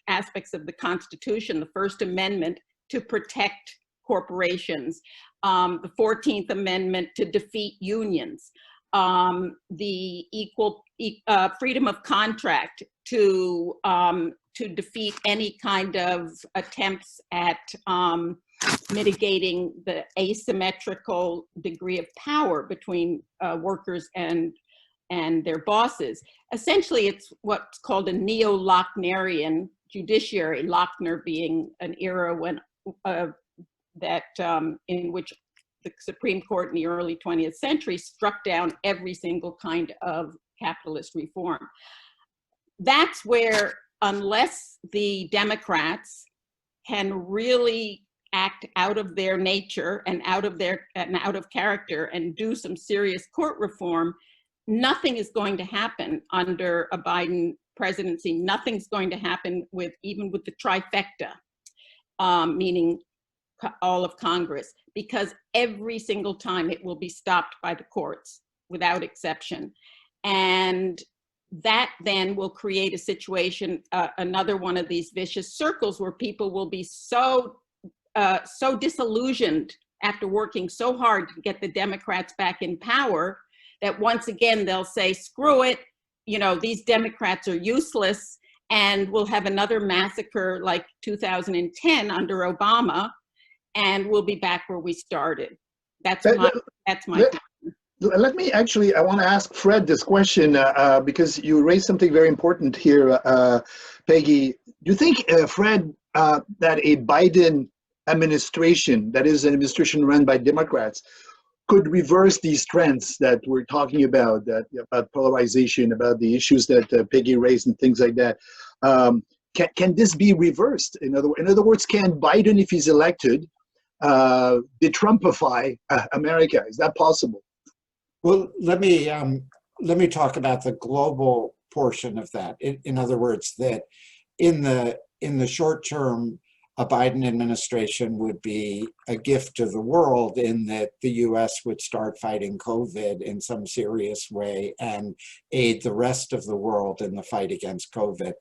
aspects of the Constitution, the First Amendment, to protect corporations, the 14th Amendment to defeat unions, the freedom of contract to defeat any kind of attempts at mitigating the asymmetrical degree of power between workers and their bosses. Essentially, it's what's called a neo-Lochnerian judiciary, Lochner being an era when in which the Supreme Court in the early 20th century struck down every single kind of capitalist reform. That's where, unless the Democrats can really act out of their nature and out of character and do some serious court reform, nothing is going to happen under a Biden presidency. Nothing's going to happen even with the trifecta, meaning all of Congress, because every single time it will be stopped by the courts without exception. And that then will create a situation, another one of these vicious circles where people will be so disillusioned after working so hard to get the Democrats back in power that once again they'll say, screw it, these Democrats are useless, and we'll have another massacre like 2010 under Obama, and we'll be back where we started. That's my Let me I want to ask Fred this question because you raised something very important here, Peggy. Do you think, Fred, that a Biden administration, that is an administration run by Democrats, could reverse these trends that we're talking about, about polarization, about the issues that Peggy raised and things like that? Can this be reversed? In other words, can Biden, if he's elected, de-Trumpify America? Is that possible? Well, let me talk about the global portion of that. In other words, that in the short term, a Biden administration would be a gift to the world in that the U.S. would start fighting COVID in some serious way and aid the rest of the world in the fight against COVID.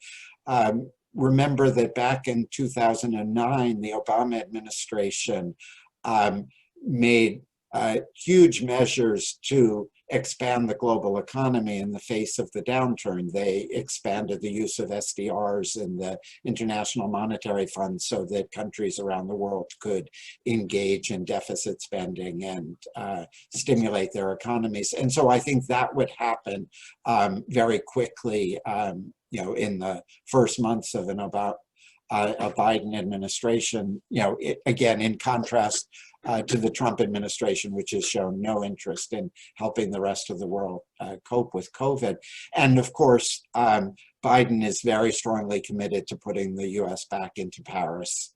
Remember that back in 2009, the Obama administration made huge measures to expand the global economy in the face of the downturn. They expanded the use of SDRs in the International Monetary Fund so that countries around the world could engage in deficit spending and stimulate their economies. And so I think that would happen very quickly, in the first months of a Biden administration, again, in contrast to the Trump administration, which has shown no interest in helping the rest of the world cope with COVID. And of course, Biden is very strongly committed to putting the US back into Paris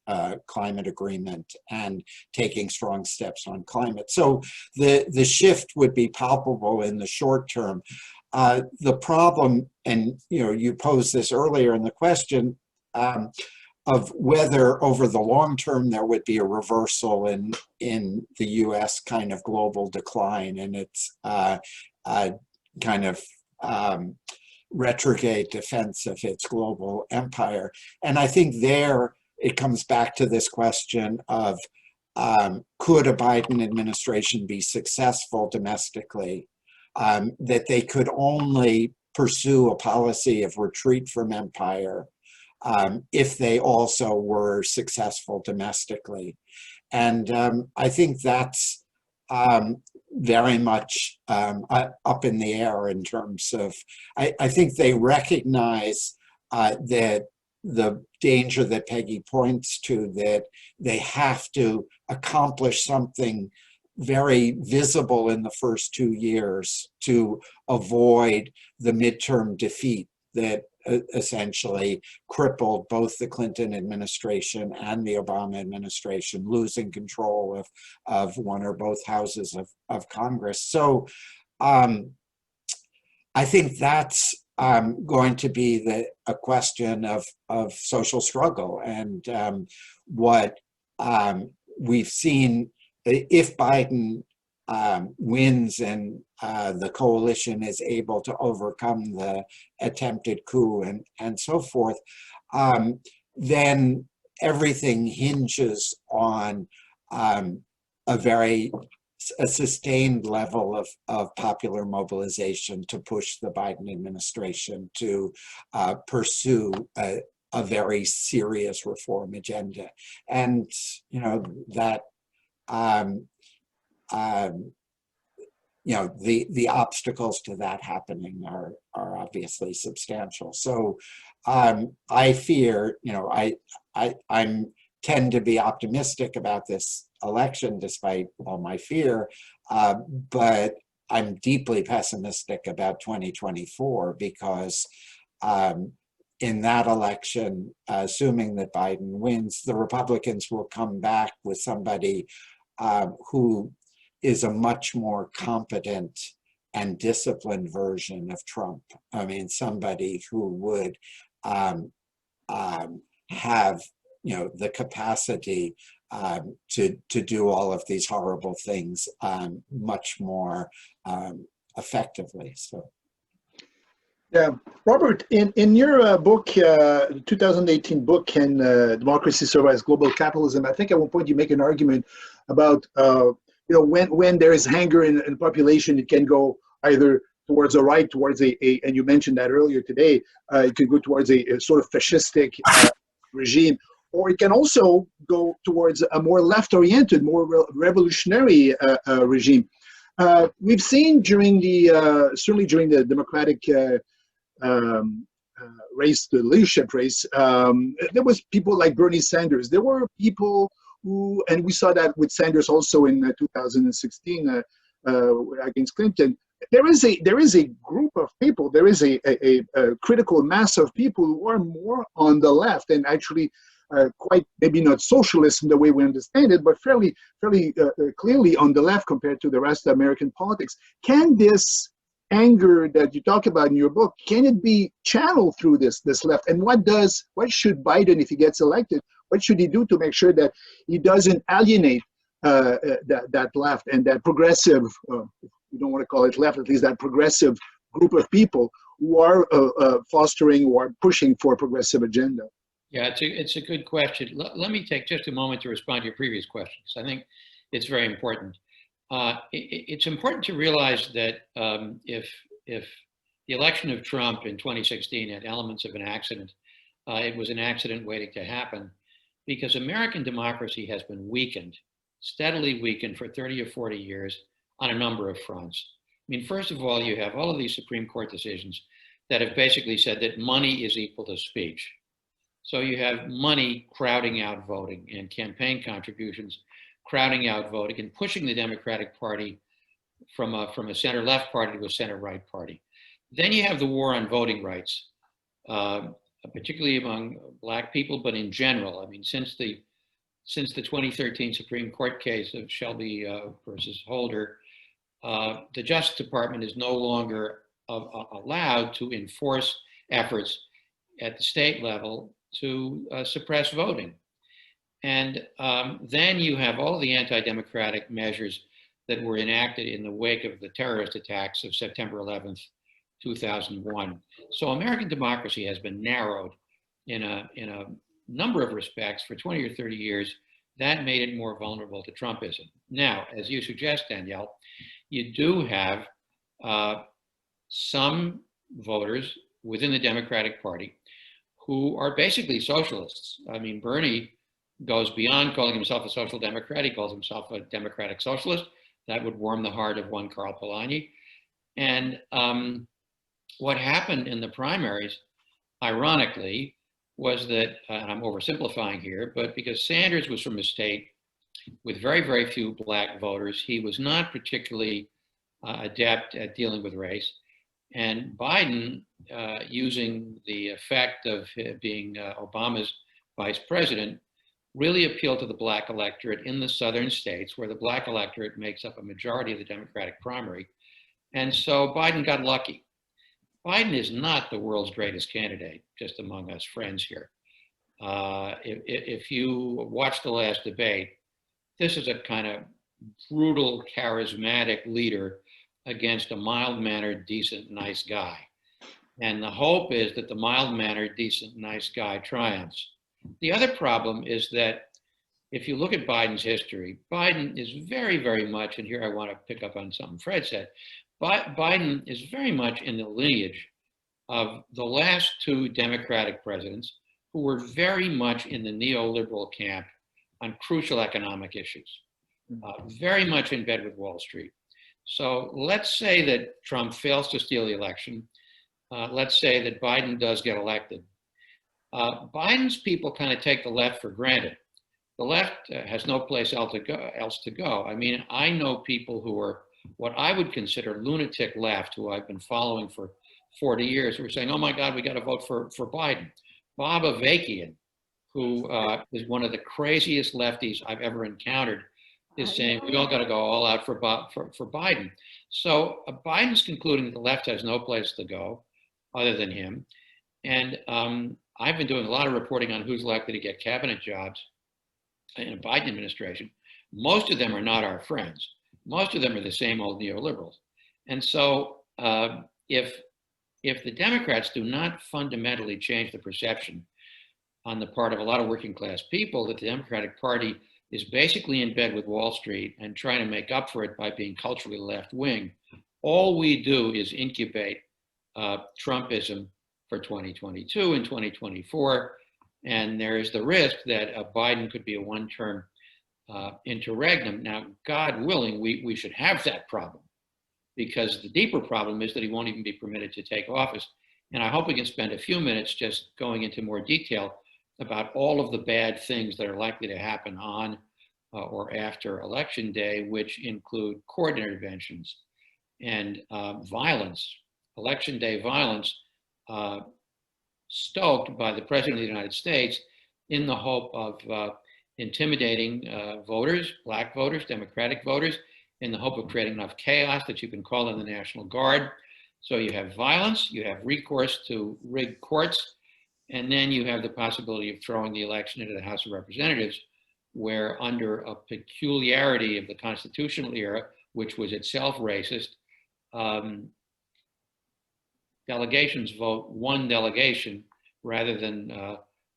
climate agreement and taking strong steps on climate. So the shift would be palpable in the short term. The problem, and you posed this earlier in the question, of whether over the long term there would be a reversal in the U.S. kind of global decline and its kind of retrograde defense of its global empire. And I think there it comes back to this question of could a Biden administration be successful domestically, that they could only pursue a policy of retreat from empire if they also were successful domestically. And I think that's very much up in the air in terms of, I think they recognize that the danger that Peggy points to, that they have to accomplish something very visible in the first 2 years to avoid the midterm defeat that essentially crippled both the Clinton administration and the Obama administration, losing control of one or both houses of Congress. So I think that's going to be a question of social struggle, and what we've seen, if Biden wins and the coalition is able to overcome the attempted coup and so forth, then everything hinges on a sustained level of popular mobilization to push the Biden administration to pursue a very serious reform agenda. And, that the obstacles to that happening are obviously substantial. So I fear, I tend to be optimistic about this election despite all my fear, but I'm deeply pessimistic about 2024 because in that election, assuming that Biden wins, the Republicans will come back with somebody who is a much more competent and disciplined version of Trump. I mean, somebody who would have, the capacity to do all of these horrible things much more effectively. So. Yeah, Robert, in your book, 2018 book, Can Democracy Survive Global Capitalism? I think at one point you make an argument about, when there is anger in the population, it can go either towards the right, towards and you mentioned that earlier today, it could go towards a sort of fascistic regime, or it can also go towards a more left-oriented, more revolutionary regime. We've seen during certainly during the Democratic race, the leadership race, there was people like Bernie Sanders. There were people who, and we saw that with Sanders also in 2016 against Clinton. There is a group of people. There is a critical mass of people who are more on the left and actually quite maybe not socialist in the way we understand it, but fairly clearly on the left compared to the rest of American politics. Can this anger that you talk about in your book, can it be channeled through this left? And what should Biden, if he gets elected, what should he do to make sure that he doesn't alienate that left and that progressive, if you don't want to call it left, at least that progressive group of people who are fostering or pushing for a progressive agenda? Yeah, it's a good question. Let me take just a moment to respond to your previous questions. I think it's very important. It's important to realize that if the election of Trump in 2016 had elements of an accident, it was an accident waiting to happen, because American democracy has been weakened, steadily weakened for 30 or 40 years on a number of fronts. I mean, first of all, you have all of these Supreme Court decisions that have basically said that money is equal to speech. So you have money crowding out voting and campaign contributions crowding out voting and pushing the Democratic Party from a center-left party to a center-right party. Then you have the war on voting rights, particularly among Black people, but in general. I mean, since the 2013 Supreme Court case of Shelby versus Holder, the Justice Department is no longer allowed to enforce efforts at the state level to suppress voting. And then you have all the anti-democratic measures that were enacted in the wake of the terrorist attacks of September 11th, 2001. So American democracy has been narrowed in a number of respects for 20 or 30 years. That made it more vulnerable to Trumpism. Now, as you suggest, Danielle, you do have some voters within the Democratic Party who are basically socialists. I mean, Bernie goes beyond calling himself a social democrat. He calls himself a democratic socialist. That would warm the heart of one Karl Polanyi. And what happened in the primaries, ironically, was that, and I'm oversimplifying here, but because Sanders was from a state with very, very few Black voters, he was not particularly adept at dealing with race. And Biden, using the effect of being Obama's vice president, really appealed to the Black electorate in the southern states, where the Black electorate makes up a majority of the Democratic primary. And so Biden got lucky. Biden is not the world's greatest candidate, just among us friends here. If you watch the last debate, this is a kind of brutal, charismatic leader against a mild-mannered, decent, nice guy. And the hope is that the mild-mannered, decent, nice guy triumphs. The other problem is that if you look at Biden's history, Biden is very, very much, and here I want to pick up on something Fred said, Biden is very much in the lineage of the last two Democratic presidents who were very much in the neoliberal camp on crucial economic issues, very much in bed with Wall Street. So let's say that Trump fails to steal the election. Let's say that Biden does get elected. Biden's people kind of take the left for granted. The left has no place else to go. I mean, I know people who are what I would consider lunatic left, who I've been following for 40 years who are saying, oh my God, we got to vote for Biden. Bob Avakian, who is one of the craziest lefties I've ever encountered, is saying we all got to go all out for Biden. So Biden's concluding that the left has no place to go other than him. And I've been doing a lot of reporting on who's likely to get cabinet jobs in a Biden administration. Most of them are not our friends. Most of them are the same old neoliberals. And so if the Democrats do not fundamentally change the perception on the part of a lot of working class people that the Democratic Party is basically in bed with Wall Street and trying to make up for it by being culturally left wing, all we do is incubate Trumpism for 2022 and 2024. And there is the risk that Biden could be a one-term interregnum. Now, God willing, we should have that problem, because the deeper problem is that he won't even be permitted to take office. And I hope we can spend a few minutes just going into more detail about all of the bad things that are likely to happen on or after Election Day, which include court interventions and violence, Election Day violence, stoked by the President of the United States in the hope of intimidating voters, black voters, Democratic voters, in the hope of creating enough chaos that you can call in the National Guard. So you have violence, you have recourse to rigged courts, and then you have the possibility of throwing the election into the House of Representatives, where under a peculiarity of the constitutional era, which was itself racist, delegations vote one delegation rather than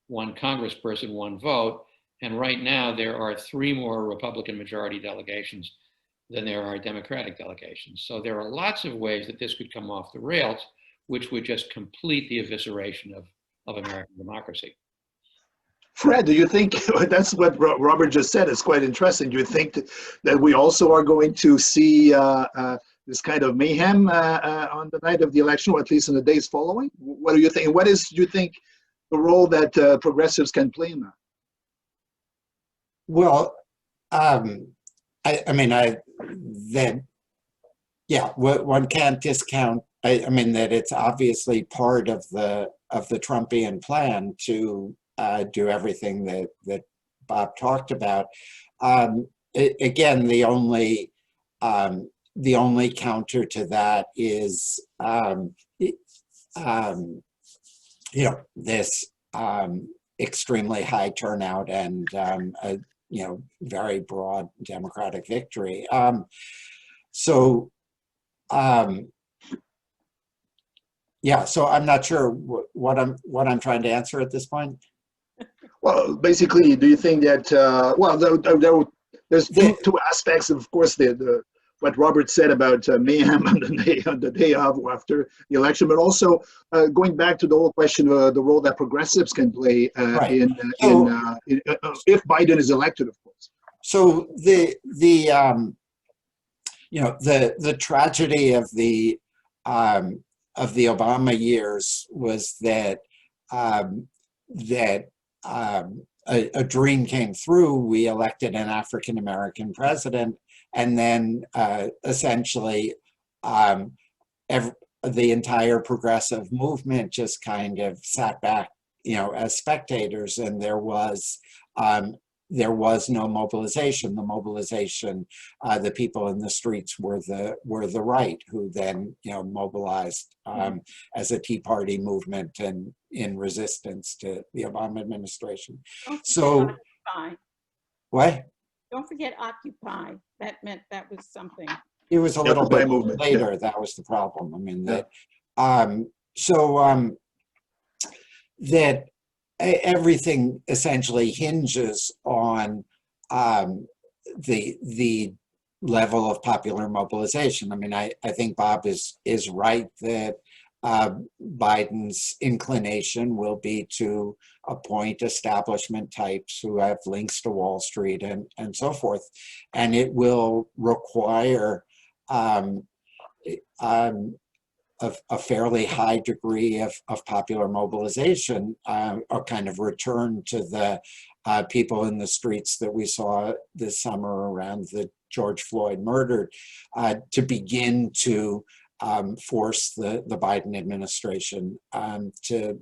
one congressperson, one vote. And right now there are 3 more Republican majority delegations than there are Democratic delegations. So there are lots of ways that this could come off the rails, which would just complete the evisceration of American democracy. Fred, do you think that's what Robert just said is quite interesting? Do you think that we also are going to see this kind of mayhem on the night of the election, or at least in the days following? What do you think? Do you think the role that progressives can play in that? Well, one can't discount. I mean that it's obviously part of the Trumpian plan to do everything that Bob talked about. Again, the only counter to that is this extremely high turnout and very broad Democratic victory. So I'm not sure what I'm trying to answer at this point. Well, basically, do you think that there's two aspects, of course, what Robert said about mayhem on the day of or after the election, but also going back to the whole question of the role that progressives can play if Biden is elected, of course. So the tragedy of the Obama years was that a dream came through. We elected an African-American president, and then essentially the entire progressive movement just kind of sat back, as spectators, and there was no mobilization. The mobilization, the people in the streets were the right, who then mobilized as a Tea Party movement and in resistance to the Obama administration. So, Occupy. What? Don't forget Occupy. That meant that was something. It was a little bit movement. later. That was the problem. I mean that. That everything essentially hinges on the level of popular mobilization. I mean, I think Bob is right that Biden's inclination will be to appoint establishment types who have links to Wall Street and so forth. And it will require a fairly high degree of popular mobilization, a kind of return to the people in the streets that we saw this summer around the George Floyd murder, to begin to force the Biden administration to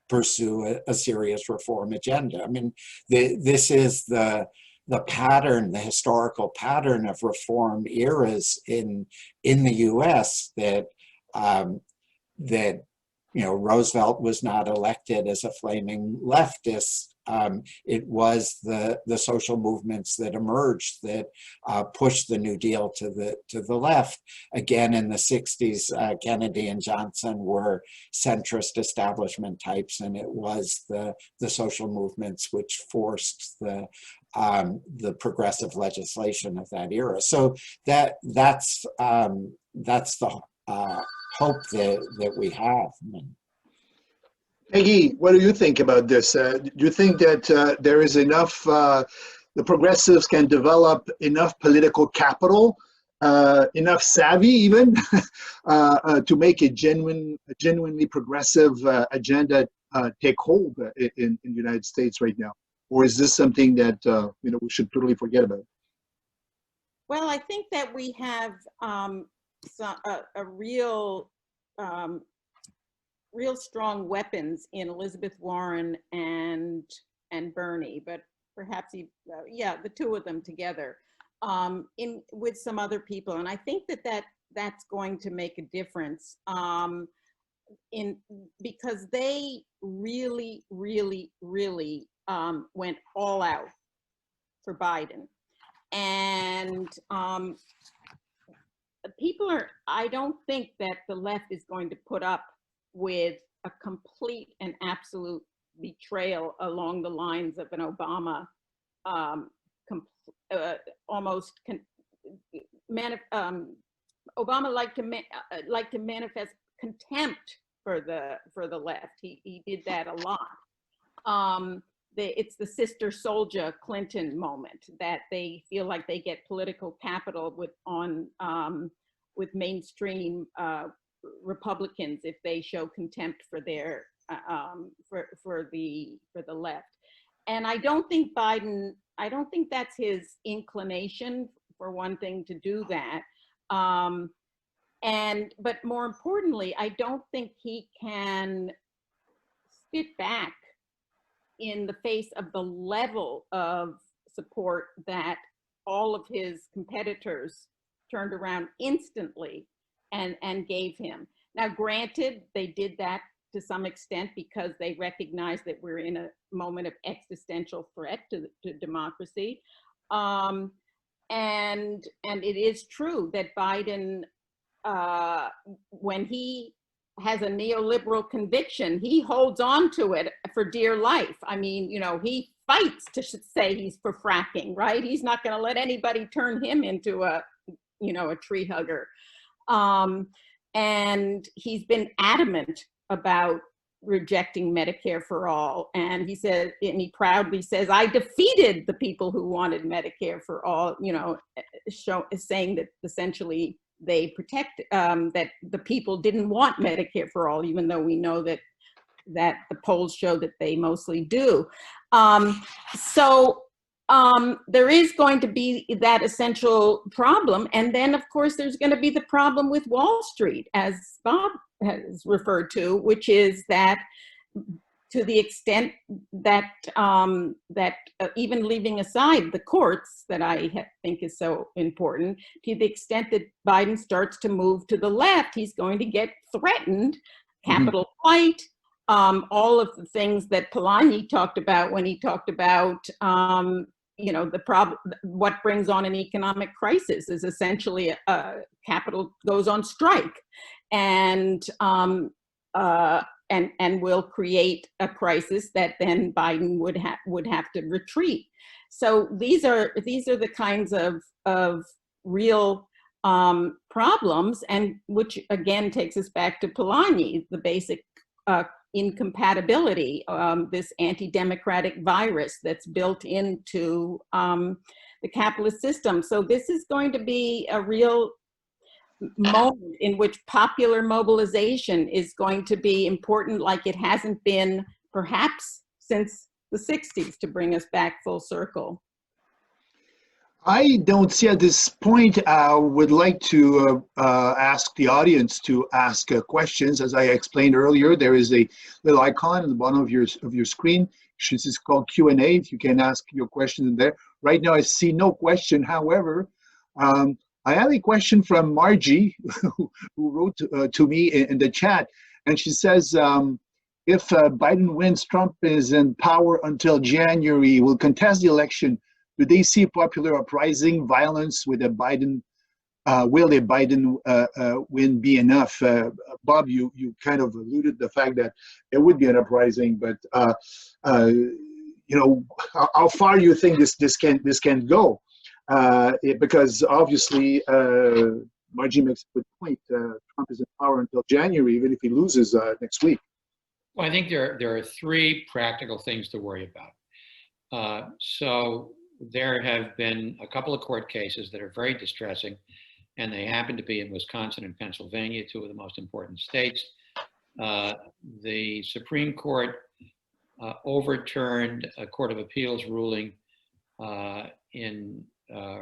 pursue a serious reform agenda. I mean, this is the pattern, the historical pattern of reform eras in the U.S. that Roosevelt was not elected as a flaming leftist. It was the social movements that emerged that pushed the New Deal to the left. Again, in the 60s, Kennedy and Johnson were centrist establishment types, and it was the social movements which forced the progressive legislation of that era. So that's the hope that we have. Peggy, what do you think about this? Do you think that there is enough, the progressives can develop enough political capital, enough savvy even, to make a genuinely progressive agenda take hold in the United States right now? Or is this something that we should totally forget about? Well, I think that we have a real strong weapons in Elizabeth Warren and Bernie, but perhaps the two of them together, with some other people, and I think that's going to make a difference because they really went all out for Biden, and I don't think that the left is going to put up with a complete and absolute betrayal along the lines of an Obama Obama liked to manifest contempt for the left. He did that a lot. It's the sister soldier Clinton moment that they feel like they get political capital with mainstream Republicans if they show contempt for their for the left. And I don't think that's his inclination, for one thing, to do that. But more importantly, I don't think he can sit back in the face of the level of support that all of his competitors turned around instantly and gave him. Now, granted, they did that to some extent because they recognize that we're in a moment of existential threat to democracy. And it is true that Biden, when he has a neoliberal conviction, he holds on to it for dear life. I mean, he fights to say he's for fracking, right? He's not going to let anybody turn him into a tree hugger. And he's been adamant about rejecting Medicare for all. And he proudly says, I defeated the people who wanted Medicare for all, saying that essentially they protect, that the people didn't want Medicare for all, even though we know that the polls show that they mostly do. There is going to be that essential problem. And then, of course, there's going to be the problem with Wall Street, as Bob has referred to, which is that to the extent that even leaving aside the courts that I think is so important, to the extent that Biden starts to move to the left, he's going to get threatened, capital flight, all of the things that Polanyi talked about when he talked about the problem. What brings on an economic crisis is essentially capital goes on strike, and will create a crisis that then Biden would have to retreat. So these are the kinds of real problems, and which again takes us back to Polanyi, the basic incompatibility, this anti-democratic virus that's built into the capitalist system. So this is going to be a real moment in which popular mobilization is going to be important, like it hasn't been perhaps since the 60s, to bring us back full circle. I don't see at this point. I would like to ask the audience to ask questions. As I explained earlier, there is a little icon at the bottom of your screen. This is called Q&A. If you can ask your question in there. Right now, I see no question. However, I have a question from Margie, who wrote to me in the chat, and she says, if Biden wins, Trump is in power until January, will contest the election. Do they see popular uprising, violence with a Biden? Will a Biden win be enough? Bob, you kind of alluded the fact that it would be an uprising, but you know, how far you think this can go? Because obviously, Margie makes a good point. Trump is in power until January, even if he loses next week. Well, I think there are three practical things to worry about. So there have been a couple of court cases that are very distressing, and they happen to be in Wisconsin and Pennsylvania, two of the most important states. The Supreme Court overturned a Court of Appeals ruling in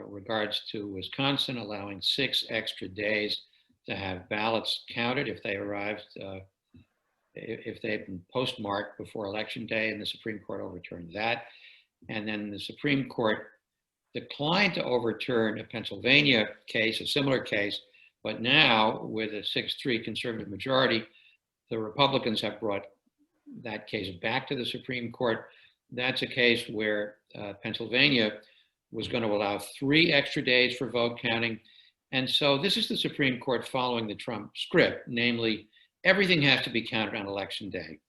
regards to Wisconsin, allowing 6 extra days to have ballots counted if they arrived, if they had been postmarked before Election Day, and the Supreme Court overturned that. And then the Supreme Court declined to overturn a Pennsylvania case, a similar case, but now with a 6-3 conservative majority, the Republicans have brought that case back to the Supreme Court. That's a case where Pennsylvania was going to allow 3 extra days for vote counting. And so this is the Supreme Court following the Trump script, namely, everything has to be counted on Election Day.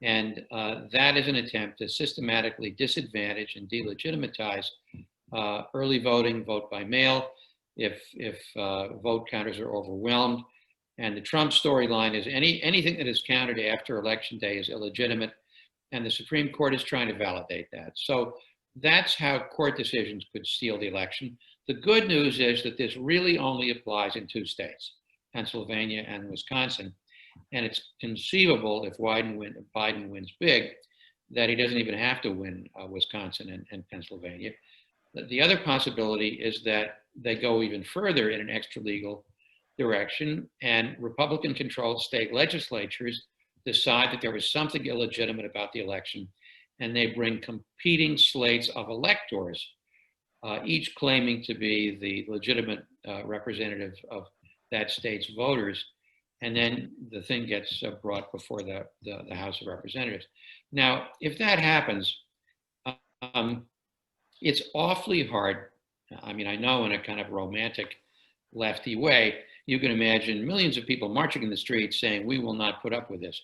And that is an attempt to systematically disadvantage and delegitimize early voting, vote by mail, if vote counters are overwhelmed. And the Trump storyline is anything that is counted after Election Day is illegitimate, and the Supreme Court is trying to validate that. So that's how court decisions could steal the election. The good news is that this really only applies in 2 states, Pennsylvania and Wisconsin. And it's conceivable, if Biden wins big, that he doesn't even have to win Wisconsin and Pennsylvania. The other possibility is that they go even further in an extra-legal direction, and Republican-controlled state legislatures decide that there was something illegitimate about the election, and they bring competing slates of electors, each claiming to be the legitimate representative of that state's voters. And then the thing gets brought before the House of Representatives. Now, if that happens, it's awfully hard. I mean, I know in a kind of romantic lefty way, you can imagine millions of people marching in the streets saying, we will not put up with this.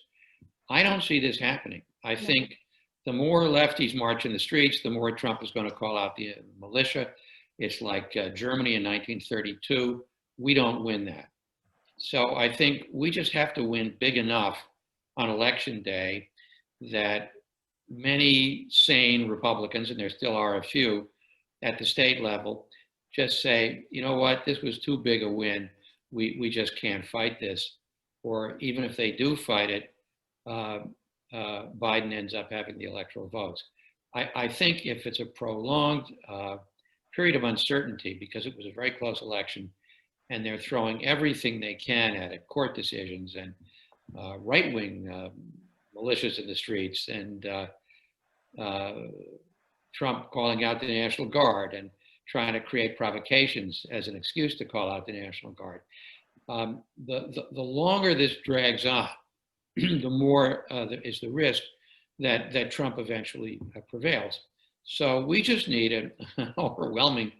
I don't see this happening. I think the more lefties march in the streets, the more Trump is going to call out the militia. It's like Germany in 1932. We don't win that. So I think we just have to win big enough on Election Day that many sane Republicans, and there still are a few at the state level, just say, you know what, this was too big a win. We just can't fight this. Or even if they do fight it, Biden ends up having the electoral votes. I think if it's a prolonged period of uncertainty, because it was a very close election, and they're throwing everything they can at it, court decisions and right-wing militias in the streets, and Trump calling out the National Guard and trying to create provocations as an excuse to call out the National Guard. The longer this drags on, the more is the risk that Trump eventually prevails. So we just need an overwhelming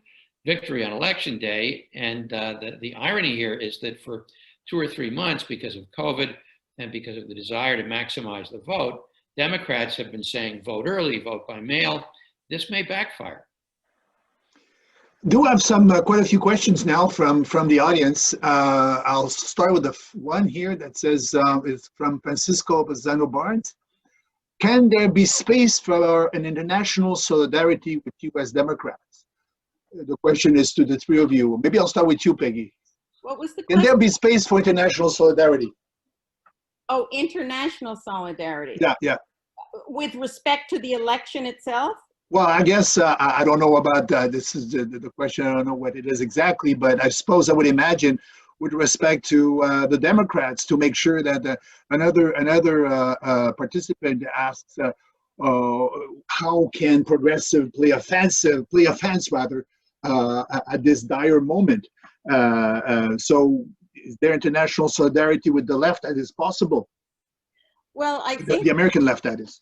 victory on Election Day. And the irony here is that for 2 or 3 months, because of COVID and because of the desire to maximize the vote, Democrats have been saying vote early, vote by mail. This may backfire. Do have some quite a few questions now from the audience. I'll start with the one here that says, it's from Francisco Bazzano Barnes. Can there be space for an international solidarity with U.S. Democrats? The question is to the 3 of you. Maybe I'll start with you, Peggy. What was the question? Can there be space for international solidarity? Oh, international solidarity. Yeah. With respect to the election itself? Well, I guess I don't know about this is the question. I don't know what it is exactly, but I suppose I would imagine, with respect to the Democrats, to make sure that another participant asks, how can progressive play offense rather at this dire moment. So, is there international solidarity with the left that is possible? Well, I The think, American left, that is.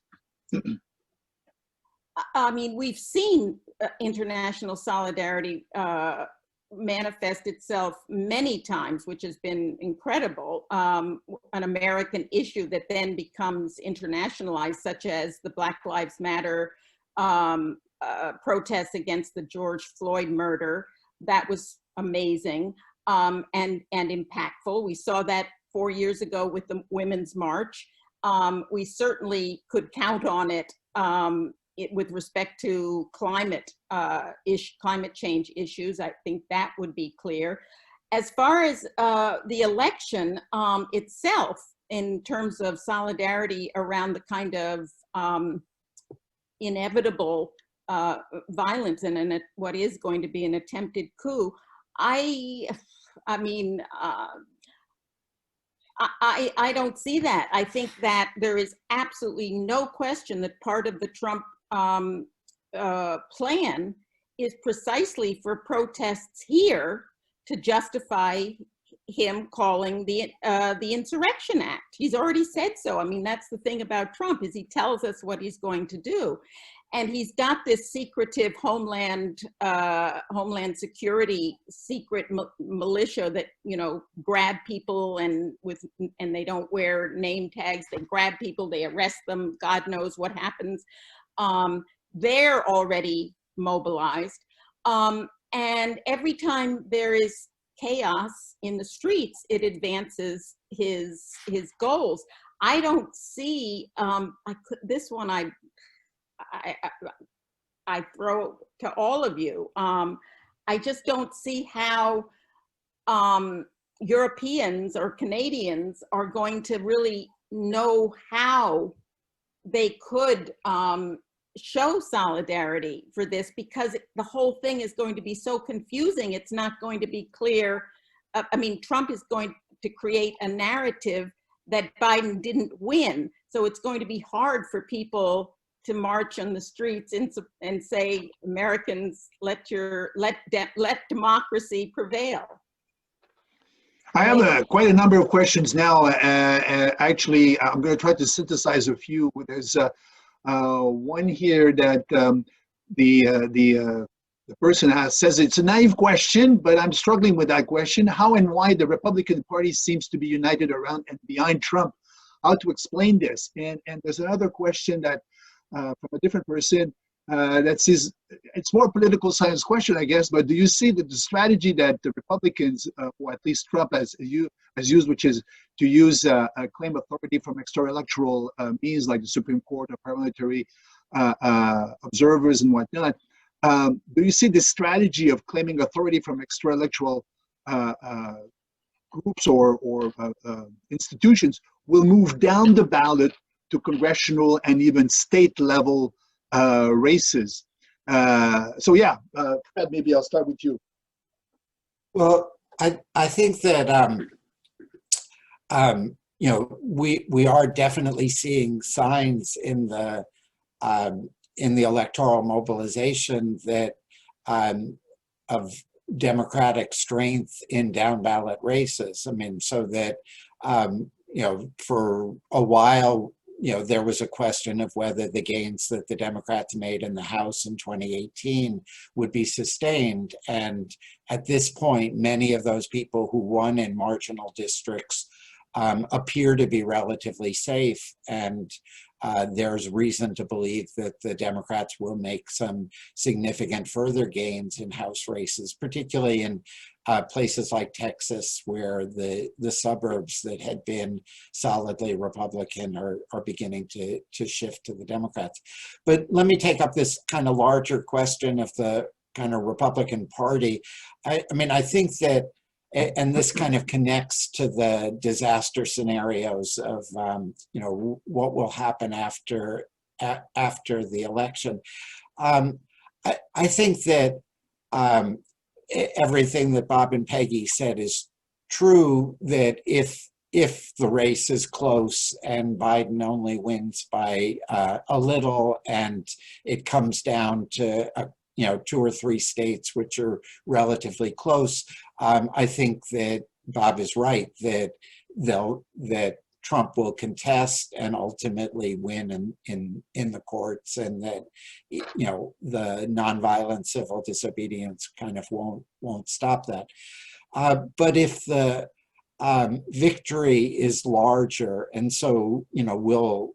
I mean, we've seen international solidarity manifest itself many times, which has been incredible. An American issue that then becomes internationalized, such as the Black Lives Matter protests against the George Floyd murder. That was amazing and impactful. We saw that 4 years ago with the Women's March. We certainly could count on it with respect to climate change issues. I think that would be clear. As far as the election itself, in terms of solidarity around the kind of inevitable violence and what is going to be an attempted coup, I mean, I don't see that. I think that there is absolutely no question that part of the Trump plan is precisely for protests here to justify him calling the Insurrection Act. He's already said so. I mean, that's the thing about Trump, is he tells us what he's going to do. And he's got this secretive Homeland Security secret militia that, you know, grab people and they don't wear name tags. They grab people, they arrest them. God knows what happens. They're already mobilized. And every time there is chaos in the streets, it advances his goals. I don't see, this one I throw to all of you. I just don't see how Europeans or Canadians are going to really know how they could show solidarity for this, because the whole thing is going to be so confusing. It's not going to be clear. I mean, Trump is going to create a narrative that Biden didn't win. So it's going to be hard for people to march on the streets and say, Americans, let democracy prevail. I have quite a number of questions now. Actually, I'm going to try to synthesize a few. There's one here that the person says it's a naive question, but I'm struggling with that question. How and why the Republican Party seems to be united around and behind Trump? How to explain this? And there's another question that from a different person that says, it's more political science question, I guess, but do you see that the strategy that the Republicans, or at least Trump has used, which is to use claim authority from extra-electoral means like the Supreme Court or parliamentary observers and whatnot, do you see this strategy of claiming authority from extra-electoral groups or institutions will move down the ballot to congressional and even state level races? So yeah, Fred, maybe I'll start with you. Well, I think that you know, we are definitely seeing signs in the electoral mobilization that of Democratic strength in down ballot races. I mean, so that you know, for a while, you know, there was a question of whether the gains that the Democrats made in the House in 2018 would be sustained. And at this point, many of those people who won in marginal districts appear to be relatively safe. And there's reason to believe that the Democrats will make some significant further gains in House races, particularly in places like Texas, where the suburbs that had been solidly Republican are beginning to shift to the Democrats. But let me take up this kind of larger question of the kind of Republican Party. I mean, I think that, and this kind of connects to the disaster scenarios of, you know, what will happen after the election. I think that everything that Bob and Peggy said is true, that if the race is close and Biden only wins by a little, and it comes down to 2 or 3 states which are relatively close, I think that Bob is right that Trump will contest and ultimately win in the courts, and that the nonviolent civil disobedience kind of won't stop that. But if the victory is larger, and so will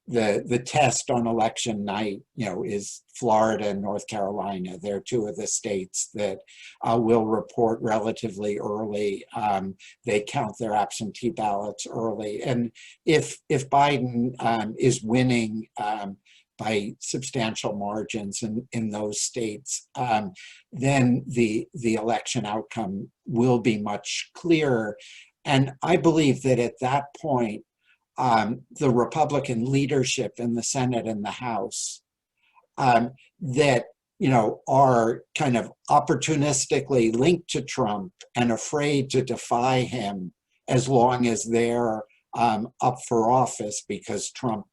the test on election night is Florida and North Carolina. They're 2 of the states that will report relatively early. They count their absentee ballots early, and if Biden is winning by substantial margins in those states, then the election outcome will be much clearer. And I believe that at that point, the Republican leadership in the Senate and the House that are kind of opportunistically linked to Trump and afraid to defy him as long as they're up for office, because Trump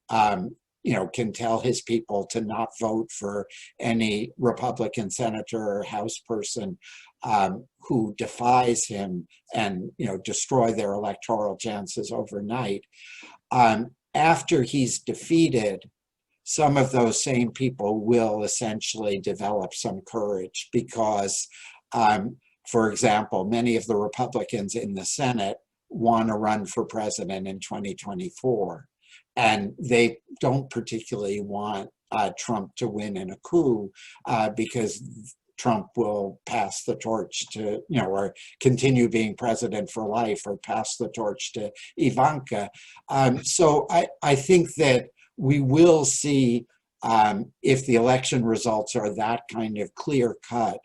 can tell his people to not vote for any Republican senator or House person who defies him and destroy their electoral chances overnight. After he's defeated, some of those same people will essentially develop some courage because, for example, many of the Republicans in the Senate want to run for president in 2024. And they don't particularly want Trump to win in a coup because Trump will pass the torch to, or continue being president for life, or pass the torch to Ivanka. So I think that we will see, if the election results are that kind of clear cut,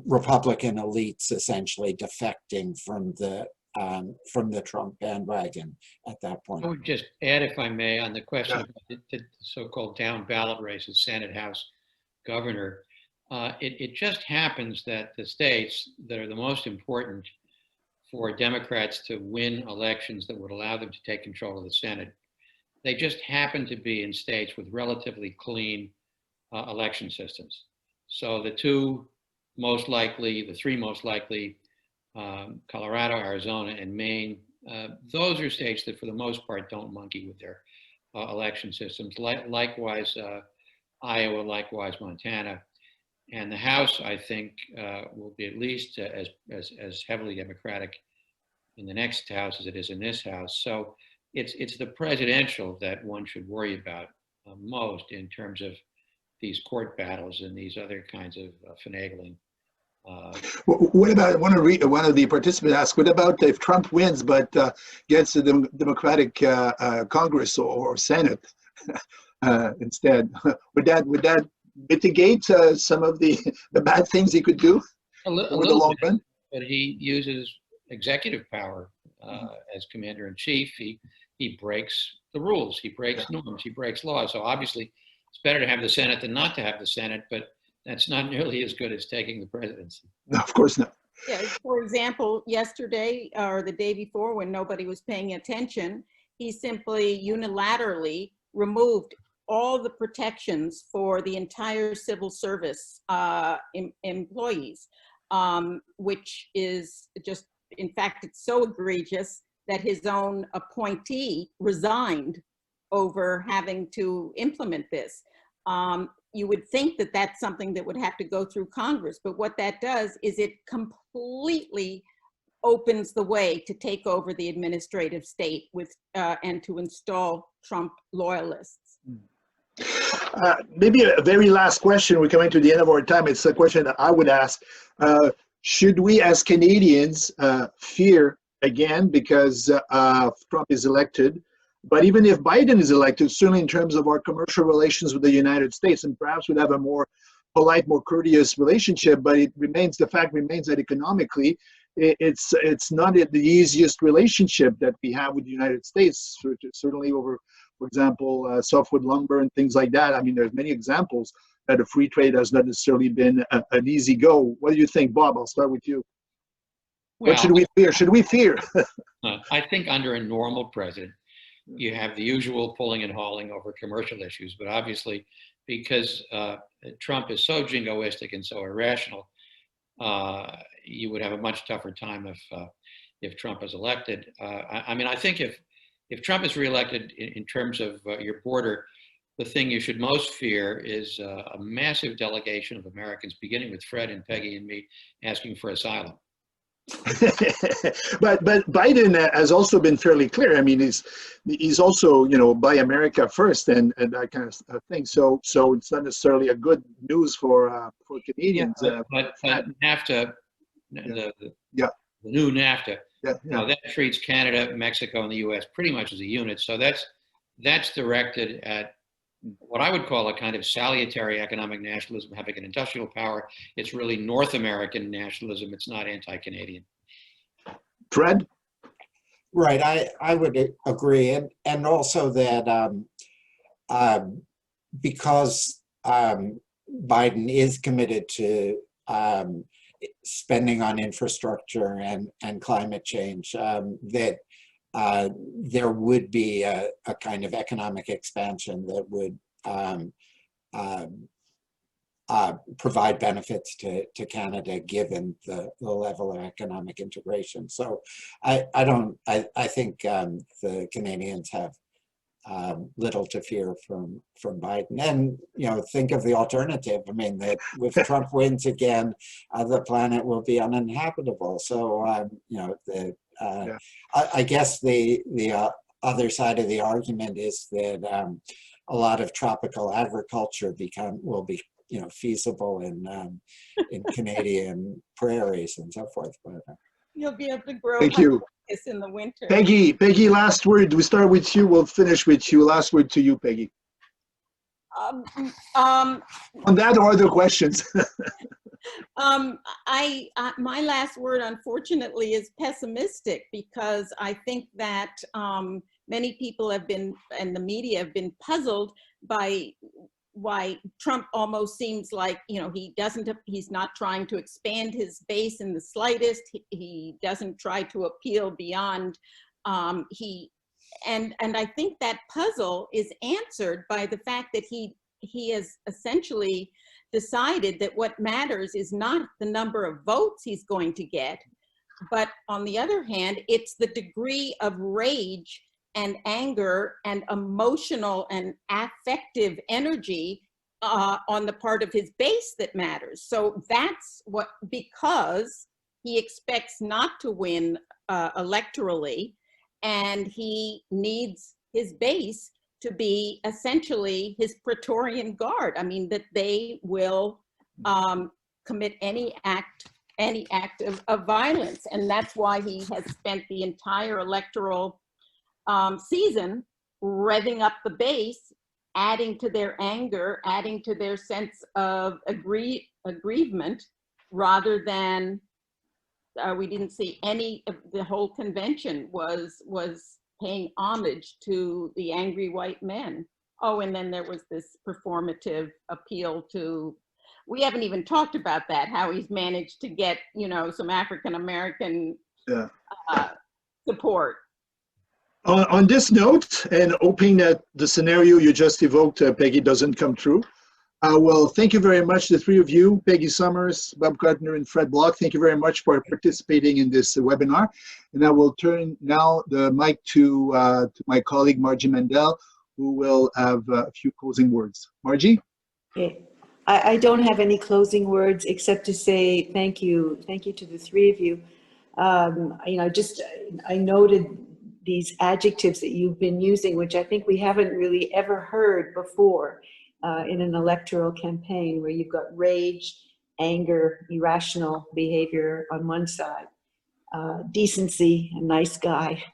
Republican elites essentially defecting from the Trump bandwagon at that point. I would just add, if I may, on the question of the so-called down ballot races, Senate, House, Governor. It just happens that the states that are the most important for Democrats to win elections that would allow them to take control of the Senate, they just happen to be in states with relatively clean election systems. So the 3 most likely, Colorado, Arizona, and Maine, those are states that for the most part don't monkey with their election systems. Likewise, Iowa, likewise, Montana. And the House, I think, will be at least as heavily Democratic in the next House as it is in this House. So it's the presidential that one should worry about most in terms of these court battles and these other kinds of finagling. What about, one of the participants asked, what about if Trump wins but gets the Democratic Congress or Senate instead? Would that mitigate some of the bad things he could do over the long run? But he uses executive power as commander-in-chief. He breaks the rules, he breaks norms, he breaks laws. So obviously it's better to have the Senate than not to have the Senate, but that's not nearly as good as taking the presidency. No, of course not. Yeah, for example, yesterday or the day before, when nobody was paying attention, he simply unilaterally removed all the protections for the entire civil service employees, which is just, in fact, it's so egregious that his own appointee resigned over having to implement this. You would think that that's something that would have to go through Congress, but what that does is it completely opens the way to take over the administrative state with and to install Trump loyalists. Maybe a very last question. We're coming to the end of our time. It's a question that I would ask. Should we as Canadians fear again because Trump is elected? But even if Biden is elected, certainly in terms of our commercial relations with the United States, and perhaps we'd have a more polite, more courteous relationship, but the fact remains that economically, it's not the easiest relationship that we have with the United States, certainly over for example, softwood lumber and things like that. I mean, there's many examples that a free trade has not necessarily been an easy go. What do you think, Bob? I'll start with you. What should we fear? Should we fear? I think under a normal president, you have the usual pulling and hauling over commercial issues, but obviously because Trump is so jingoistic and so irrational, you would have a much tougher time if Trump is elected. I mean, I think if Trump is reelected in terms of your border, the thing you should most fear is a massive delegation of Americans, beginning with Fred and Peggy and me, asking for asylum. but Biden has also been fairly clear. I mean, he's also, you know, buy America first and that kind of thing. So it's not necessarily a good news for Canadians. Yeah, but NAFTA, the new NAFTA, now that treats Canada, Mexico, and the U.S. pretty much as a unit. So that's directed at what I would call a kind of salutary economic nationalism, having an industrial power. It's really North American nationalism. It's not anti-Canadian. Fred? Right, I would agree. And also that because Biden is committed to spending on infrastructure and climate change, that there would be a kind of economic expansion that would provide benefits to Canada, given the level of economic integration. So I think the Canadians have little to fear from Biden. And, you know, think of the alternative. I mean, that if Trump wins again, the planet will be uninhabitable. So, you know, I guess the other side of the argument is that a lot of tropical agriculture will be, you know, feasible in Canadian prairies and so forth. But, You'll be able to grow in the winter. Peggy, last word. We start with you. We'll finish with you. Last word to you, Peggy. On that or other questions? My last word, unfortunately, is pessimistic, because I think that many people have been, and the media have been, puzzled by why Trump almost seems like, you know, he's not trying to expand his base in the slightest. He doesn't try to appeal beyond, and I think that puzzle is answered by the fact that he has essentially decided that what matters is not the number of votes he's going to get, but on the other hand, it's the degree of rage and anger and emotional and affective energy on the part of his base that matters. So that's what, because he expects not to win electorally, and he needs his base to be essentially his Praetorian Guard. I mean, that they will commit any act of violence. And that's why he has spent the entire electoral season revving up the base, adding to their anger, adding to their sense of aggrievement, rather than we didn't see any of the whole convention was paying homage to the angry white men. Oh, and then there was this performative appeal to, we haven't even talked about that, how he's managed to get, you know, some African-American support. On this note, and hoping that the scenario you just evoked, Peggy, doesn't come true, well, thank you very much, the three of you, Peggy Summers, Bob Kuttner, and Fred Block. Thank you very much for participating in this webinar. And I will turn now the mic to my colleague, Margie Mandel, who will have a few closing words. Margie? Okay. I don't have any closing words except to say thank you. Thank you to the three of you. You know, I noted these adjectives that you've been using, which I think we haven't really ever heard before in an electoral campaign, where you've got rage, anger, irrational behavior on one side, decency, a nice guy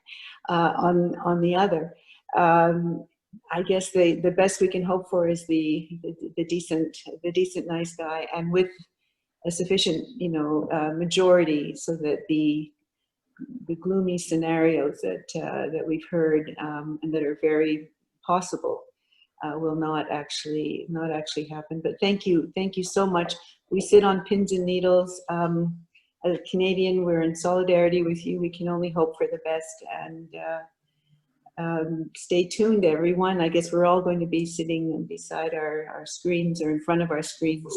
on the other. I guess the best we can hope for is the decent nice guy, and with a sufficient, you know, majority, so that the gloomy scenarios that we've heard and that are very possible will not actually happen. But thank you so much. We sit on pins and needles. As a Canadian, we're in solidarity with you. We can only hope for the best, and stay tuned, everyone. I guess we're all going to be sitting beside our screens or in front of our screens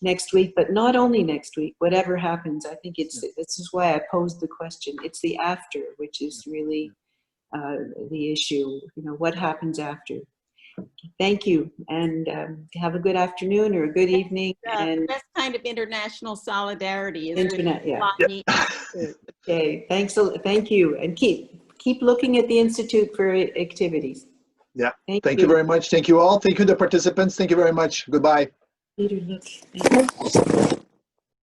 next week, but not only next week, whatever happens. I think this is why I posed the question. It's the after, which is really the issue. You know, what happens after? Thank you, and have a good afternoon or a good evening. And the best kind of international solidarity is internet, yeah. Polanyi. Okay, thank you, and keep looking at the Institute for activities. Yeah. Thank you very much. Thank you all. Thank you, the participants. Thank you very much. Goodbye. Peter, look.